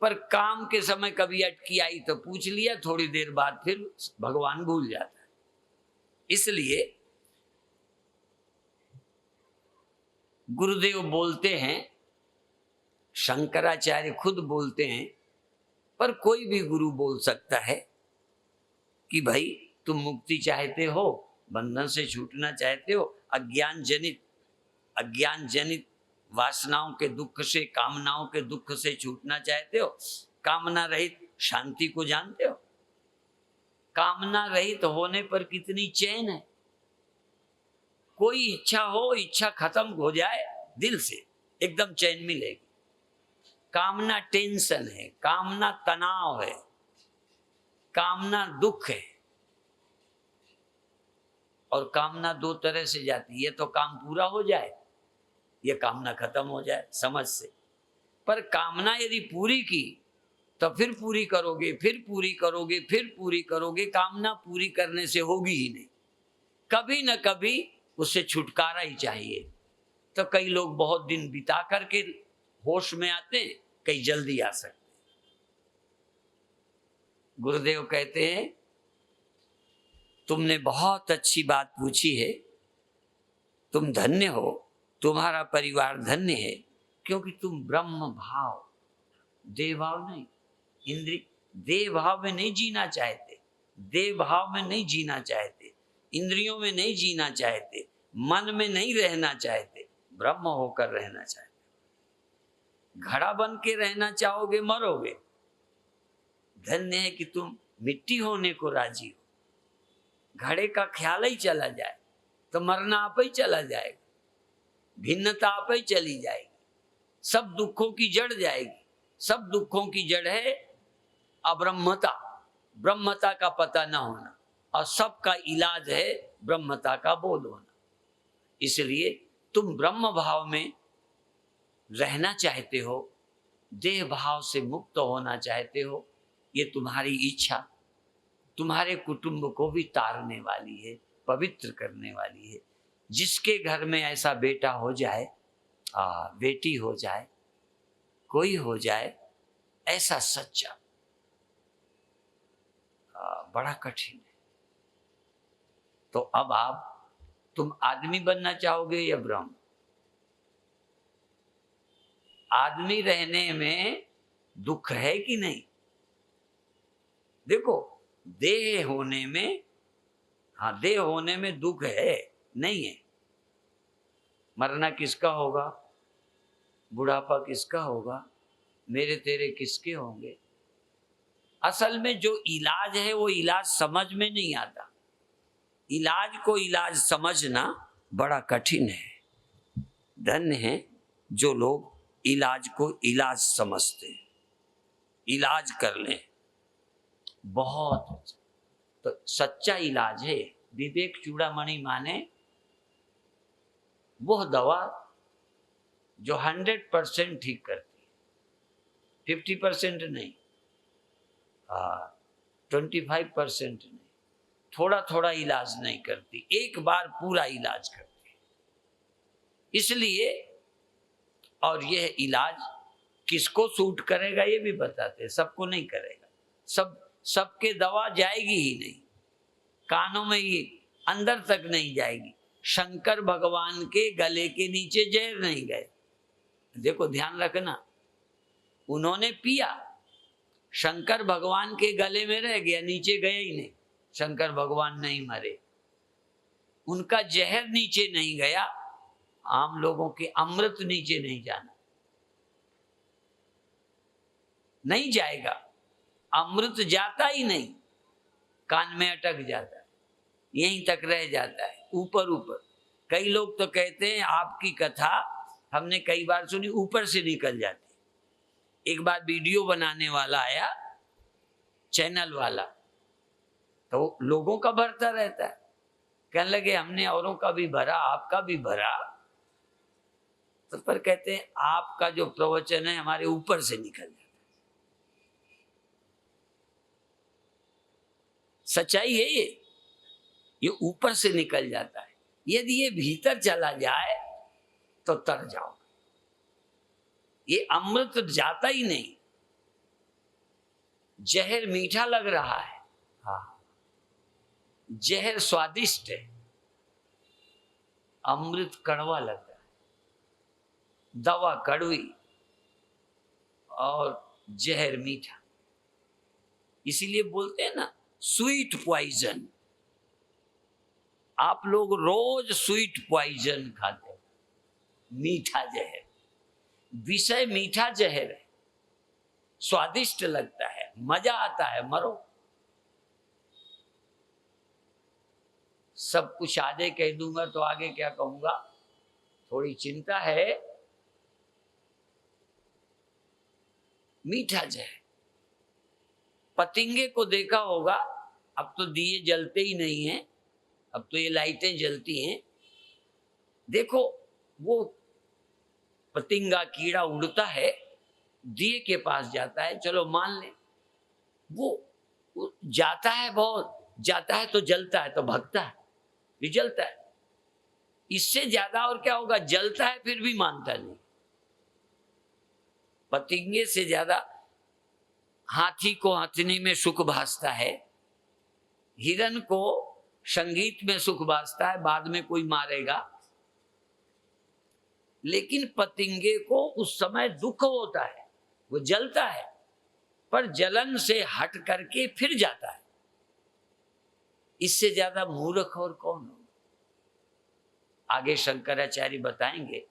पर काम के समय कभी अटकी आई तो पूछ लिया, थोड़ी देर बाद फिर भगवान भूल जाता है। इसलिए गुरुदेव बोलते हैं शंकराचार्य खुद बोलते हैं, पर कोई भी गुरु बोल सकता है कि भाई तुम मुक्ति चाहते हो, बंधन से छूटना चाहते हो, अज्ञान जनित वासनाओं के दुख से, कामनाओं के दुख से छूटना चाहते हो, कामना रहित शांति को जानते हो। कामना रहित होने पर कितनी चैन है। कोई इच्छा हो, इच्छा खत्म हो जाए दिल से, एकदम चैन मिलेगी। कामना टेंशन है, कामना तनाव है, कामना दुख है। और कामना दो तरह से जाती है, ये तो काम पूरा हो जाए, ये कामना खत्म हो जाए समझ से। पर कामना यदि पूरी की तो फिर पूरी करोगे, फिर पूरी करोगे, फिर पूरी करोगे, कामना पूरी करने से होगी ही नहीं। कभी न कभी उससे छुटकारा ही चाहिए। तो कई लोग बहुत दिन बिता करके होश में आते हैं, कई जल्दी आ सकते हैं। गुरुदेव कहते हैं तुमने बहुत अच्छी बात पूछी है, तुम धन्य हो, तुम्हारा परिवार धन्य है, क्योंकि तुम ब्रह्म भाव, देव भाव नहीं, इंद्रिय देव भाव में नहीं जीना चाहते, देव भाव में नहीं जीना चाहते, इंद्रियों में नहीं जीना चाहते, मन में नहीं रहना चाहते, ब्रह्म होकर रहना चाहते। घड़ा बन के रहना चाहोगे, मरोगे। धन्य है कि तुम मिट्टी होने को राजी हो। घड़े का ख्याल ही चला जाए तो मरना आप ही चला जाएगा, भिन्नता आप ही चली जाएगी, सब दुखों की जड़ जाएगी। सब दुखों की जड़ है अब्रह्मता, ब्रह्मता का पता न होना, और सबका इलाज है ब्रह्मता का बोध होना। इसलिए तुम ब्रह्म भाव में रहना चाहते हो, देह भाव से मुक्त होना चाहते हो। ये तुम्हारी इच्छा तुम्हारे कुटुंब को भी तारने वाली है, पवित्र करने वाली है। जिसके घर में ऐसा बेटा हो जाए, बेटी हो जाए, कोई हो जाए ऐसा सच्चा, बड़ा कठिन है। तो अब तुम आदमी बनना चाहोगे या ब्रह्म? आदमी रहने में दुख है कि नहीं? देखो, देह होने में, देह होने में दुख है नहीं है? मरना किसका होगा, बुढ़ापा किसका होगा, मेरे तेरे किसके होंगे? असल में जो इलाज है वो इलाज समझ में नहीं आता। इलाज को इलाज समझना बड़ा कठिन है। धन्य है जो लोग इलाज को इलाज समझते हैं, इलाज कर लें, बहुत। तो सच्चा इलाज है विवेक चूड़ामणि माने वह दवा जो 100% ठीक करती है, 50% नहीं, 25% नहीं, थोड़ा थोड़ा इलाज नहीं करती, एक बार पूरा इलाज करती है। इसलिए, और यह इलाज किसको सूट करेगा ये भी बताते हैं, सबको नहीं करेगा, सबके दवा जाएगी ही नहीं, कानों में ही अंदर तक नहीं जाएगी। शंकर भगवान के गले के नीचे जहर नहीं गए, देखो ध्यान रखना, उन्होंने पिया, शंकर भगवान के गले में रह गया, नीचे गया ही नहीं। शंकर भगवान नहीं मरे, उनका जहर नीचे नहीं गया। आम लोगों के अमृत नीचे नहीं जाना, नहीं जाएगा, अमृत जाता ही नहीं, कान में अटक जाता है, यहीं तक रह जाता है, ऊपर ऊपर। कई लोग तो कहते हैं आपकी कथा हमने कई बार सुनी, ऊपर से निकल जाती। एक बार वीडियो बनाने वाला आया, चैनल वाला, तो लोगों का भरता रहता है, कहने लगे हमने औरों का भी भरा, आपका भी भरा, तो पर कहते हैं आपका जो प्रवचन है हमारे ऊपर से निकल जाता है। सच्चाई है ये ऊपर से निकल जाता है। यदि ये भीतर चला जाए तो तर जाओ। ये अमृत जाता ही नहीं। जहर मीठा लग रहा है, जहर स्वादिष्ट है, अमृत कड़वा लग रहा है, दवा कड़वी। और जहर मीठा। इसीलिए बोलते हैं ना स्वीट पॉइजन। आप लोग रोज स्वीट पॉइजन खाते हो, मीठा जहर। विषय मीठा जहर है, स्वादिष्ट लगता है, मजा आता है, मरो। सब कुछ आगे कह दूंगा तो आगे क्या कहूंगा, थोड़ी चिंता है। मीठा जहर। पतंगे को देखा होगा, अब तो दिए जलते ही नहीं हैं, अब तो ये लाइटें जलती हैं। देखो वो पतंगा कीड़ा उड़ता है, दिए के पास जाता है, चलो मान ले वो जाता है, बहुत जाता है तो जलता है, तो भगता है, भी जलता है। इससे ज्यादा और क्या होगा, जलता है फिर भी मानता नहीं। पतंगे से ज्यादा हाथी को हथनी में सुख भासता है, हिरन को संगीत में सुख भासता है, बाद में कोई मारेगा। लेकिन पतंगे को उस समय दुख होता है, वो जलता है, पर जलन से हट करके फिर जाता है। इससे ज्यादा मूर्ख और कौन हो। आगे शंकराचार्य बताएंगे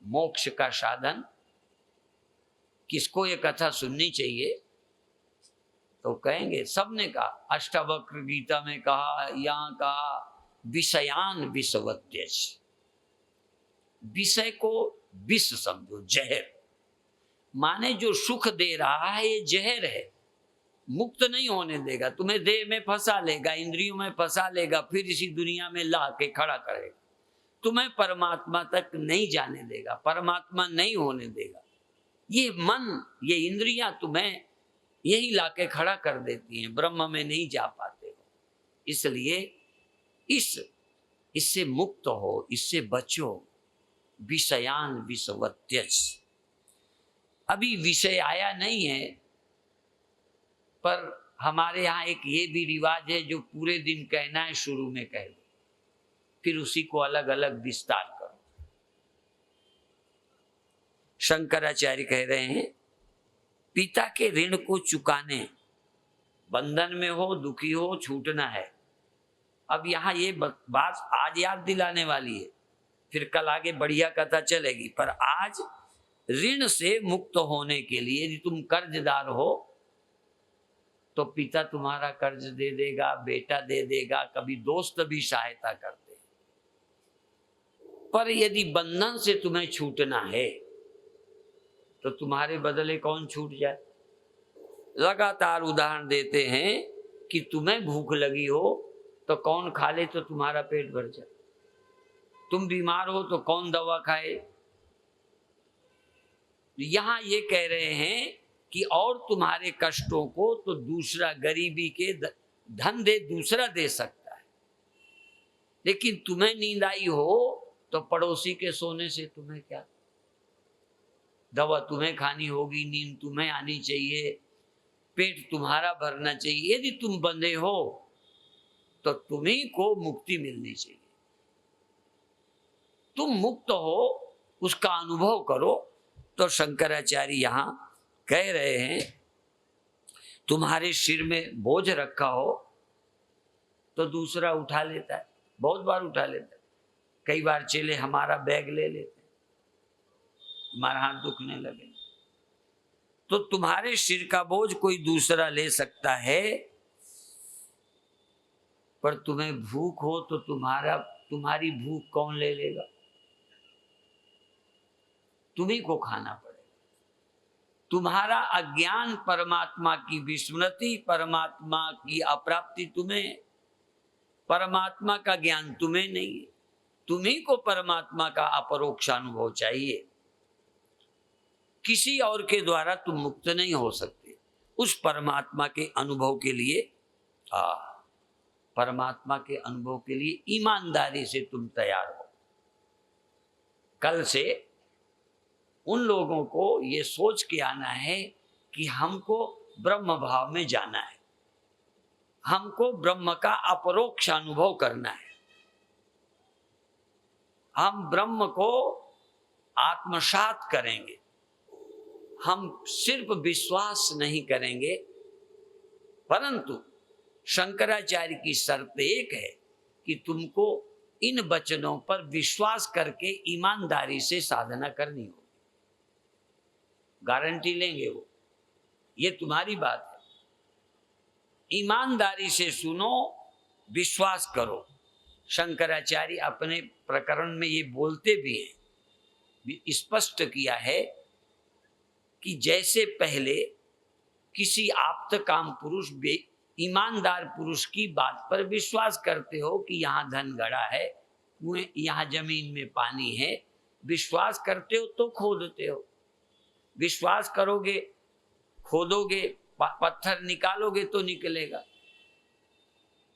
मोक्ष का साधन किसको ये कथा सुननी चाहिए, तो कहेंगे सबने कहा, अष्टावक्र गीता में कहा, यहां कहा विषयान विषवत्यज। विषय को विष समझो, जहर। माने जो सुख दे रहा है ये जहर है, मुक्त नहीं होने देगा, तुम्हें देह में फंसा लेगा, इंद्रियों में फंसा लेगा, फिर इसी दुनिया में ला के खड़ा करेगा, तुम्हें परमात्मा तक नहीं जाने देगा, परमात्मा नहीं होने देगा। ये मन, ये इंद्रियां तुम्हें यही लाके खड़ा कर देती हैं, ब्रह्म में नहीं जा पाते हो। इसलिए इससे मुक्त हो, इससे बचो। विषयान विषवत्यज। अभी विषय आया नहीं है, पर हमारे यहाँ एक ये भी रिवाज है, जो पूरे दिन कहना है शुरू में कह दो, फिर उसी को अलग अलग विस्तार करो। शंकराचार्य कह रहे हैं, पिता के ऋण को चुकाने, बंधन में हो, दुखी हो, छूटना है। अब यहाँ ये बात आज याद दिलाने वाली है, फिर कल आगे बढ़िया कथा चलेगी। पर आज ऋण से मुक्त होने के लिए, यदि तुम कर्जदार हो तो पिता तुम्हारा कर्ज दे देगा, बेटा दे देगा, कभी दोस्त भी सहायता करते। पर यदि बंधन से तुम्हें छूटना है तो तुम्हारे बदले कौन छूट जाए। लगातार उदाहरण देते हैं कि तुम्हें भूख लगी हो तो कौन खा ले तो तुम्हारा पेट भर जाए, तुम बीमार हो तो कौन दवा खाए। यहां ये कह रहे हैं कि और तुम्हारे कष्टों को तो दूसरा, गरीबी के धन दे दूसरा दे सकता है, लेकिन तुम्हें नींद आई हो तो पड़ोसी के सोने से तुम्हें क्या। दवा तुम्हें खानी होगी, नींद तुम्हें आनी चाहिए, पेट तुम्हारा भरना चाहिए। यदि तुम बंधे हो तो तुम्ही को मुक्ति मिलनी चाहिए। तुम मुक्त हो, उसका अनुभव करो। तो शंकराचार्य यहां कह रहे हैं, तुम्हारे सिर में बोझ रखा हो तो दूसरा उठा लेता है, बहुत बार उठा लेता है। कई बार चेले हमारा बैग ले लेते हैं, हमारा हाथ दुखने लगे। तो तुम्हारे सिर का बोझ कोई दूसरा ले सकता है, पर तुम्हें भूख हो तो तुम्हारी भूख कौन ले लेगा। तुम्हीं को खाना पड़ेगा। तुम्हारा अज्ञान परमात्मा की विस्मृति, परमात्मा की अप्राप्ति तुम्हें, परमात्मा का ज्ञान तुम्हें नहीं है। तुम्हीं को परमात्मा का अपरोक्ष अनुभव चाहिए। किसी और के द्वारा तुम मुक्त नहीं हो सकते। उस परमात्मा के अनुभव के लिए परमात्मा के अनुभव के लिए ईमानदारी से तुम तैयार हो। कल से उन लोगों को ये सोच के आना है कि हमको ब्रह्म भाव में जाना है, हमको ब्रह्म का अपरोक्ष अनुभव करना है, हम ब्रह्म को आत्मसात करेंगे, हम सिर्फ विश्वास नहीं करेंगे, परंतु शंकराचार्य की शर्त एक है कि तुमको इन वचनों पर विश्वास करके ईमानदारी से साधना करनी होगी। गारंटी लेंगे वो, ये तुम्हारी बात है। ईमानदारी से सुनो, विश्वास करो। शंकराचार्य अपने प्रकरण में ये बोलते भी हैं, स्पष्ट किया है कि जैसे पहले किसी आप्त काम पुरुष, ईमानदार पुरुष की बात पर विश्वास करते हो कि यहाँ धन गड़ा है, कुएं, यहाँ जमीन में पानी है, विश्वास करते हो तो खोदते हो। विश्वास करोगे, खोदोगे, पत्थर निकालोगे तो निकलेगा।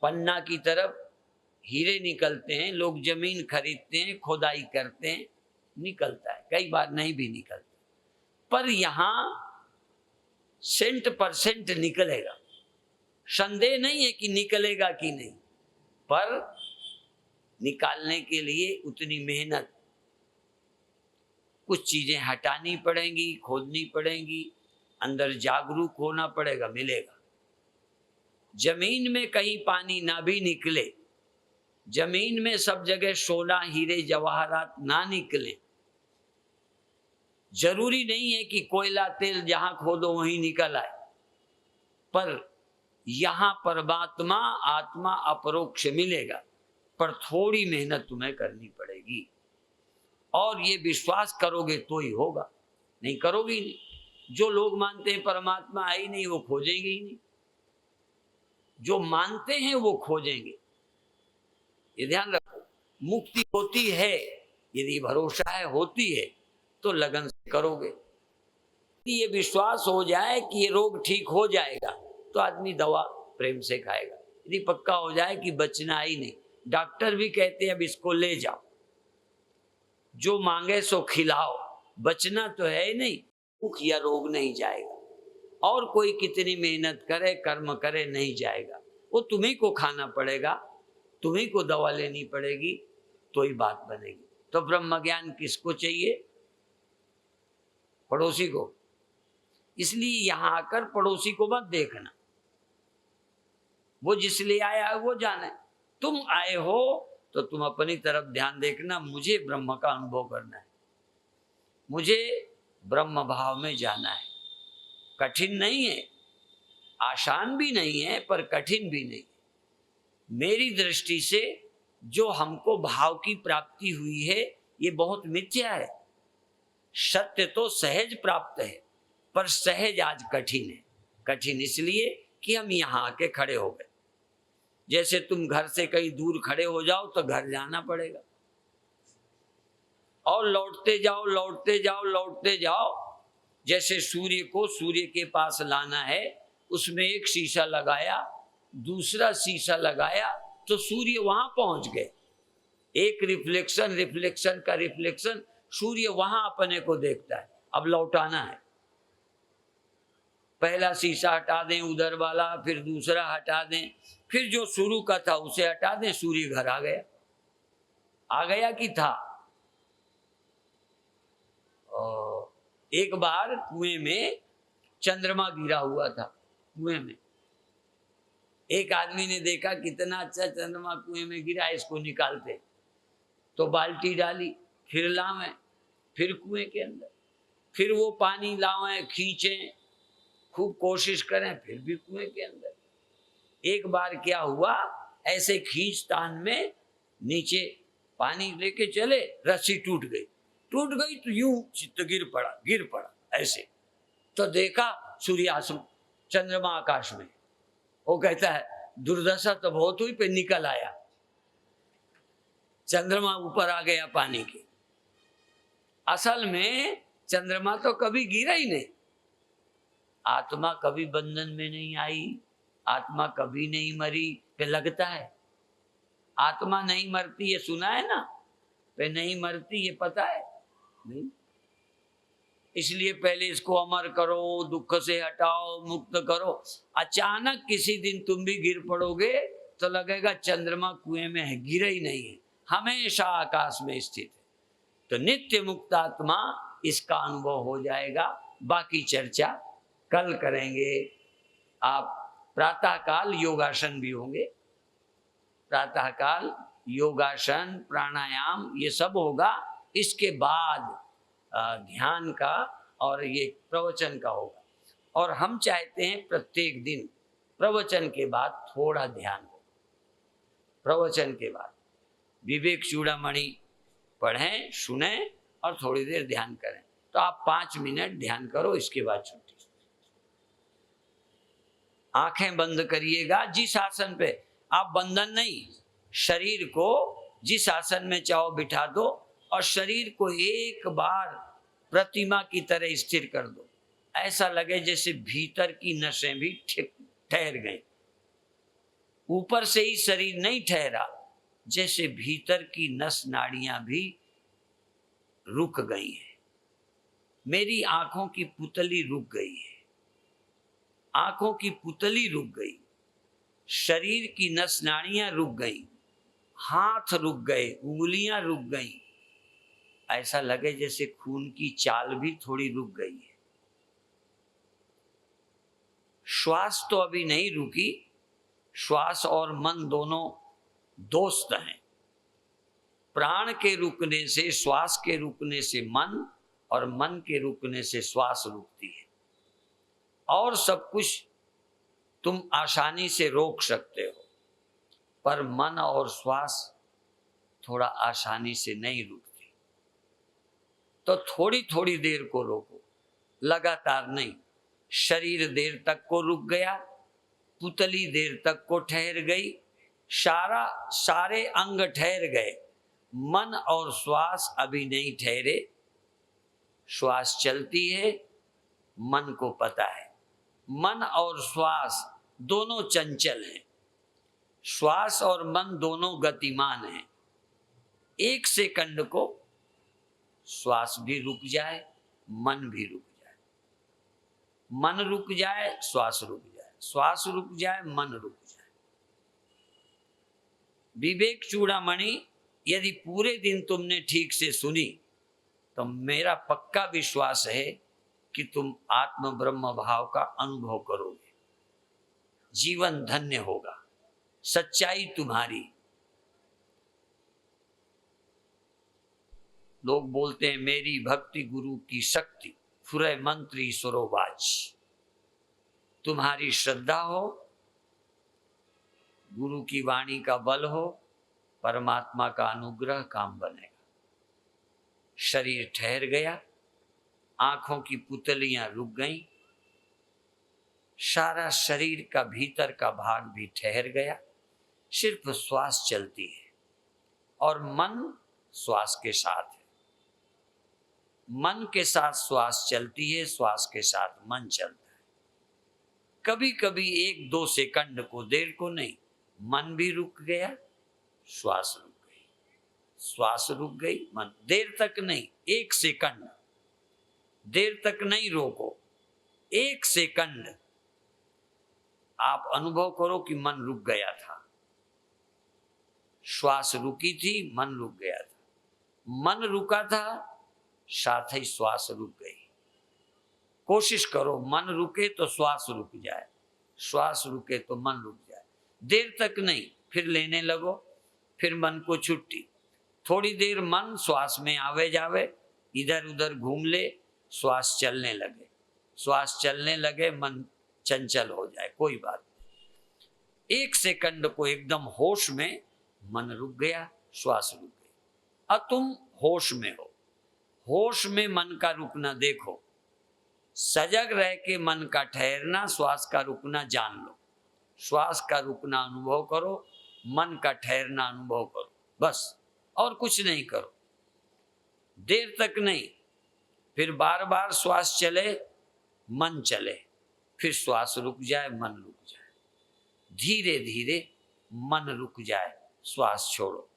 पन्ना की तरफ हीरे निकलते हैं, लोग जमीन खरीदते हैं, खोदाई करते हैं, निकलता है, कई बार नहीं भी निकलता, पर यहाँ 100% निकलेगा। संदेह नहीं है कि निकलेगा कि नहीं, पर निकालने के लिए उतनी मेहनत, कुछ चीजें हटानी पड़ेंगी, खोदनी पड़ेंगी, अंदर जागरूक होना पड़ेगा, मिलेगा। जमीन में कहीं पानी ना भी निकले, जमीन में सब जगह सोना हीरे जवाहरात ना निकले, जरूरी नहीं है कि कोयला तेल जहां खोदो वहीं निकल आए, पर यहां परमात्मा आत्मा अपरोक्ष मिलेगा, पर थोड़ी मेहनत तुम्हें करनी पड़ेगी। और ये विश्वास करोगे तो ही होगा, नहीं करोगे ही नहीं। जो लोग मानते हैं परमात्मा है ही नहीं, वो खोजेंगे ही नहीं। जो मानते हैं वो खोजेंगे, ये ध्यान रखो। मुक्ति होती है, यदि भरोसा है, होती है तो लगन से करोगे। ये विश्वास हो जाए कि ये रोग ठीक हो जाएगा तो आदमी दवा प्रेम से खाएगा। यदि पक्का हो जाए कि बचना ही नहीं, डॉक्टर भी कहते हैं अब इसको ले जाओ, जो मांगे सो खिलाओ, बचना तो है ही नहीं, भूख या रोग नहीं जाएगा। और कोई कितनी मेहनत करे, कर्म करे, नहीं जाएगा। वो तुम्ही को खाना पड़ेगा, तुम्ही को दवा लेनी पड़ेगी, तो ही बात बनेगी। तो ब्रह्म ज्ञान किसको चाहिए? पड़ोसी को। इसलिए यहां आकर पड़ोसी को मत देखना, वो जिस लिए आया है वो जाने। तुम आए हो तो तुम अपनी तरफ ध्यान देखना, मुझे ब्रह्म का अनुभव करना है, मुझे ब्रह्म भाव में जाना है। कठिन नहीं है, आसान भी नहीं है, पर कठिन भी नहीं। मेरी दृष्टि से जो हमको भाव की प्राप्ति हुई है ये बहुत मिथ्या है। सत्य तो सहज प्राप्त है, पर सहज आज कठिन है। कठिन इसलिए कि हम यहाँ आके खड़े हो गए। जैसे तुम घर से कहीं दूर खड़े हो जाओ तो घर जाना पड़ेगा, और लौटते जाओ, लौटते जाओ, लौटते जाओ। जैसे सूर्य को सूर्य के पास लाना है, उसमें एक शीशा लगाया, दूसरा शीशा लगाया, तो सूर्य वहां पहुंच गए। एक रिफ्लेक्शन, रिफ्लेक्शन का रिफ्लेक्शन, सूर्य वहां अपने को देखता है। अब लौटाना है, पहला शीशा हटा दें उधर वाला, फिर दूसरा हटा दें, फिर जो शुरू का था उसे हटा दें, सूर्य घर आ गया। आ गया कि था? एक बार कुएं में चंद्रमा गिरा हुआ था। कुएं में एक आदमी ने देखा कितना अच्छा चंद्रमा कुएं में गिरा, इसको निकालते। तो बाल्टी डाली, फिर लावें, फिर कुएं के अंदर, फिर वो पानी लावें, खींचें, खूब कोशिश करें, फिर भी कुएं के अंदर। एक बार क्या हुआ, ऐसे खींचतान में नीचे पानी लेके चले, रस्सी टूट गई। टूट गई तो यूं चित्त गिर पड़ा ऐसे। तो देखा सूर्यास्म, चंद्रमा आकाश में। वो कहता है दुर्दशा तो बहुत हुई, पे निकल आया, चंद्रमा ऊपर आ गया पानी के। असल में चंद्रमा तो कभी गिरा ही नहीं। आत्मा कभी बंधन में नहीं आई, आत्मा कभी नहीं मरी। पे लगता है आत्मा नहीं मरती, ये सुना है ना, पे नहीं मरती, ये पता है नहीं। इसलिए पहले इसको अमर करो, दुख से हटाओ, मुक्त करो। अचानक किसी दिन तुम भी गिर पड़ोगे तो लगेगा चंद्रमा कुएं में है, गिरा ही नहीं है, हमेशा आकाश में स्थित है। तो नित्य मुक्त आत्मा इसका अनुभव हो जाएगा। बाकी चर्चा कल करेंगे। आप प्रातःकाल योगासन भी होंगे, प्रातःकाल योगासन प्राणायाम ये सब होगा। इसके बाद ध्यान का और ये प्रवचन का होगा। और हम चाहते हैं प्रत्येक दिन प्रवचन के बाद थोड़ा ध्यान हो। प्रवचन के बाद विवेक चूड़ामणि पढ़ें, सुने और थोड़ी देर ध्यान करें। तो आप 5 मिनट ध्यान करो, इसके बाद छुट्टी। आंखें बंद करिएगा। जिस आसन पे आप बंधन नहीं, शरीर को जिस आसन में चाहो बिठा दो और शरीर को एक बार प्रतिमा की तरह स्थिर कर दो। ऐसा लगे जैसे भीतर की नसें भी ठहर गई। ऊपर से ही शरीर नहीं ठहरा, जैसे भीतर की नस नाड़ियां भी रुक गई हैं। मेरी आंखों की पुतली रुक गई है, आंखों की पुतली रुक गई, शरीर की नस नाड़ियां रुक गई, हाथ रुक गए, उंगलियां रुक गई। ऐसा लगे जैसे खून की चाल भी थोड़ी रुक गई है। श्वास तो अभी नहीं रुकी। श्वास और मन दोनों दोस्त हैं। प्राण के रुकने से, श्वास के रुकने से मन, और मन के रुकने से श्वास रुकती है। और सब कुछ तुम आसानी से रोक सकते हो, पर मन और श्वास थोड़ा आसानी से नहीं रुकती। तो थोड़ी थोड़ी देर को रोको, लगातार नहीं। शरीर देर तक को रुक गया, पुतली देर तक को ठहर गई, सारे अंग ठहर गए, मन और श्वास अभी नहीं ठहरे। श्वास चलती है, मन को पता है। मन और श्वास दोनों चंचल हैं, श्वास और मन दोनों गतिमान हैं। 1 सेकंड को श्वास भी रुक जाए, मन भी रुक जाए, मन रुक जाए, श्वास रुक जाए, श्वास रुक जाए, मन रुक जाए। विवेक चूड़ामणि यदि पूरे दिन तुमने ठीक से सुनी तो मेरा पक्का विश्वास है कि तुम आत्म ब्रह्म भाव का अनुभव करोगे। जीवन धन्य होगा, सच्चाई तुम्हारी। लोग बोलते हैं मेरी भक्ति गुरु की शक्ति, फुरे मंत्री सरोबाज। तुम्हारी श्रद्धा हो, गुरु की वाणी का बल हो, परमात्मा का अनुग्रह काम बनेगा। शरीर ठहर गया, आंखों की पुतलियां रुक गईं, सारा शरीर का भीतर का भाग भी ठहर गया। सिर्फ श्वास चलती है और मन श्वास के साथ है। मन के साथ श्वास चलती है, श्वास के साथ मन चलता है। कभी कभी 1-2 सेकंड को, देर को नहीं, मन भी रुक गया, श्वास रुक गई, श्वास रुक गई, मन। देर तक नहीं, 1 सेकंड, देर तक नहीं रोको, 1 सेकंड आप अनुभव करो कि मन रुक गया था, श्वास रुकी थी, मन रुक गया था, मन रुका था, साथ ही श्वास रुक गई। कोशिश करो मन रुके तो श्वास रुक जाए, श्वास रुके तो मन रुक जाए। देर तक नहीं, फिर लेने लगो, फिर मन को छुट्टी। थोड़ी देर मन श्वास में आवे जावे, इधर उधर घूम ले, श्वास चलने लगे, श्वास चलने लगे, मन चंचल हो जाए, कोई बात नहीं। 1 सेकंड को एकदम होश में, मन रुक गया, श्वास रुक गई। अब तुम होश में हो, होश में मन का रुकना देखो। सजग रह के मन का ठहरना, श्वास का रुकना जान लो। श्वास का रुकना अनुभव करो, मन का ठहरना अनुभव करो, बस, और कुछ नहीं करो। देर तक नहीं, फिर बार बार श्वास चले, मन चले, फिर श्वास रुक जाए, मन रुक जाए। धीरे धीरे मन रुक जाए, श्वास छोड़ो।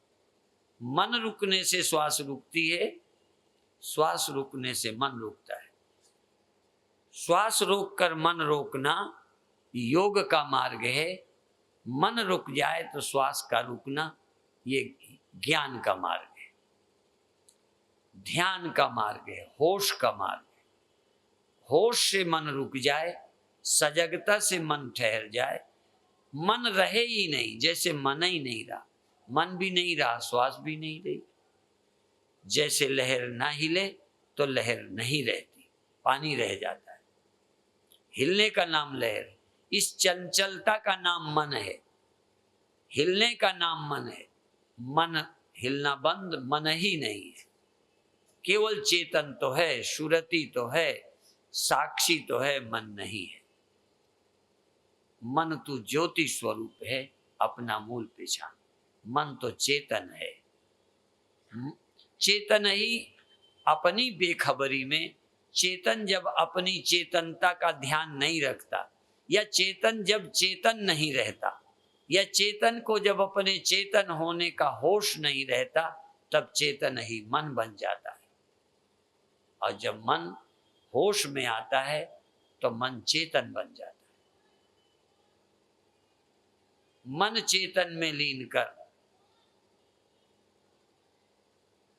मन रुकने से श्वास रुकती है, श्वास रुकने से मन रुकता है। श्वास रोककर मन रोकना योग का मार्ग है। मन रुक जाए तो श्वास का रुकना ये ज्ञान का मार्ग है, ध्यान का मार्ग है, होश का मार्ग है। होश से मन रुक जाए, सजगता से मन ठहर जाए, मन रहे ही नहीं, जैसे मन ही नहीं रहा, मन भी नहीं रहा, श्वास भी नहीं रही। जैसे लहर ना हिले तो लहर नहीं रहती, पानी रह जाता है। हिलने का नाम लहर, इस चंचलता का नाम मन है, हिलने का नाम मन है। मन हिलना बंद, मन ही नहीं है। केवल चेतन तो है, सुरति तो है, साक्षी तो है, मन नहीं है। मन तो ज्योति स्वरूप है, अपना मूल पहचान। मन तो चेतन है। चेतन ही अपनी बेखबरी में, चेतन जब अपनी चेतनता का ध्यान नहीं रखता, या चेतन जब चेतन नहीं रहता, या चेतन को जब अपने चेतन होने का होश नहीं रहता, तब चेतन ही मन बन जाता है। और जब मन होश में आता है तो मन चेतन बन जाता है। मन चेतन में लीन कर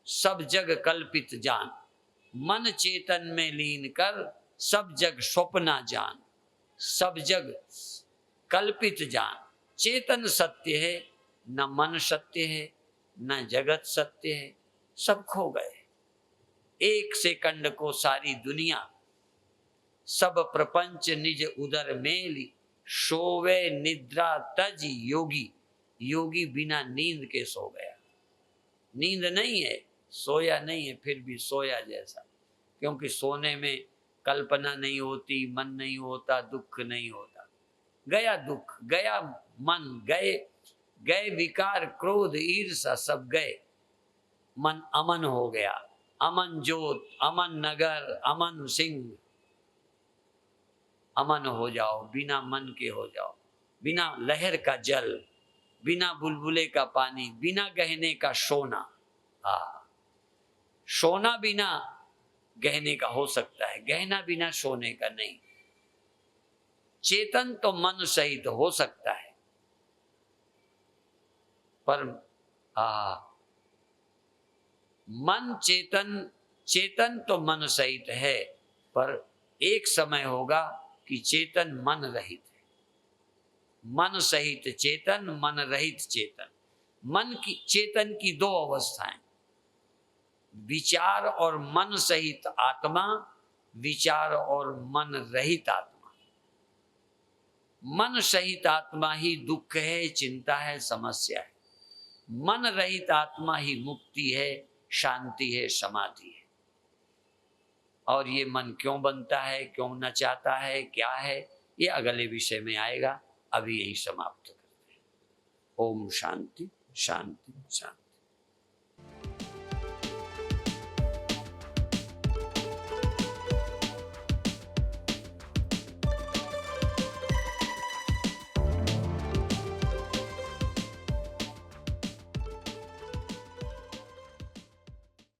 सब जग कल्पित जान, मन चेतन में लीन कर सब जग स्वप्ना जान, सब जग कल्पित जान। चेतन सत्य है, न मन सत्य है, न जगत सत्य है, सब खो गए। एक सेकंड को सारी दुनिया, सब प्रपंच निज उदर मेली, सोवे निद्रा तज योगी, योगी बिना नींद के सो गया। नींद नहीं है, सोया नहीं है, फिर भी सोया जैसा, क्योंकि सोने में कल्पना नहीं होती, मन नहीं होता, दुख नहीं होता। गया दुख, गया मन, गए विकार, क्रोध, ईर्षा, सब गए। मन अमन हो गया, अमन ज्योत, अमन नगर, अमन सिंह। अमन हो जाओ, बिना मन के हो जाओ, बिना लहर का जल, बिना बुलबुले का पानी, बिना गहने का सोना। सोना बिना गहने का हो सकता है, गहना बिना सोने का नहीं। चेतन तो मन सहित हो सकता है, पर मन चेतन तो मन सहित है, पर एक समय होगा कि चेतन मन रहित है। मन सहित चेतन, मन रहित चेतन। मन की चेतन की दो अवस्थाएं, विचार और मन सहित आत्मा, विचार और मन रहित आत्मा। मन सहित आत्मा ही दुख है, चिंता है, समस्या है। मन रहित आत्मा ही मुक्ति है, शांति है, समाधि है। और ये मन क्यों बनता है, क्यों नचाता है, क्या है, ये अगले विषय में आएगा। अभी यही समाप्त करते हैं। ओम शांति शांति शांति।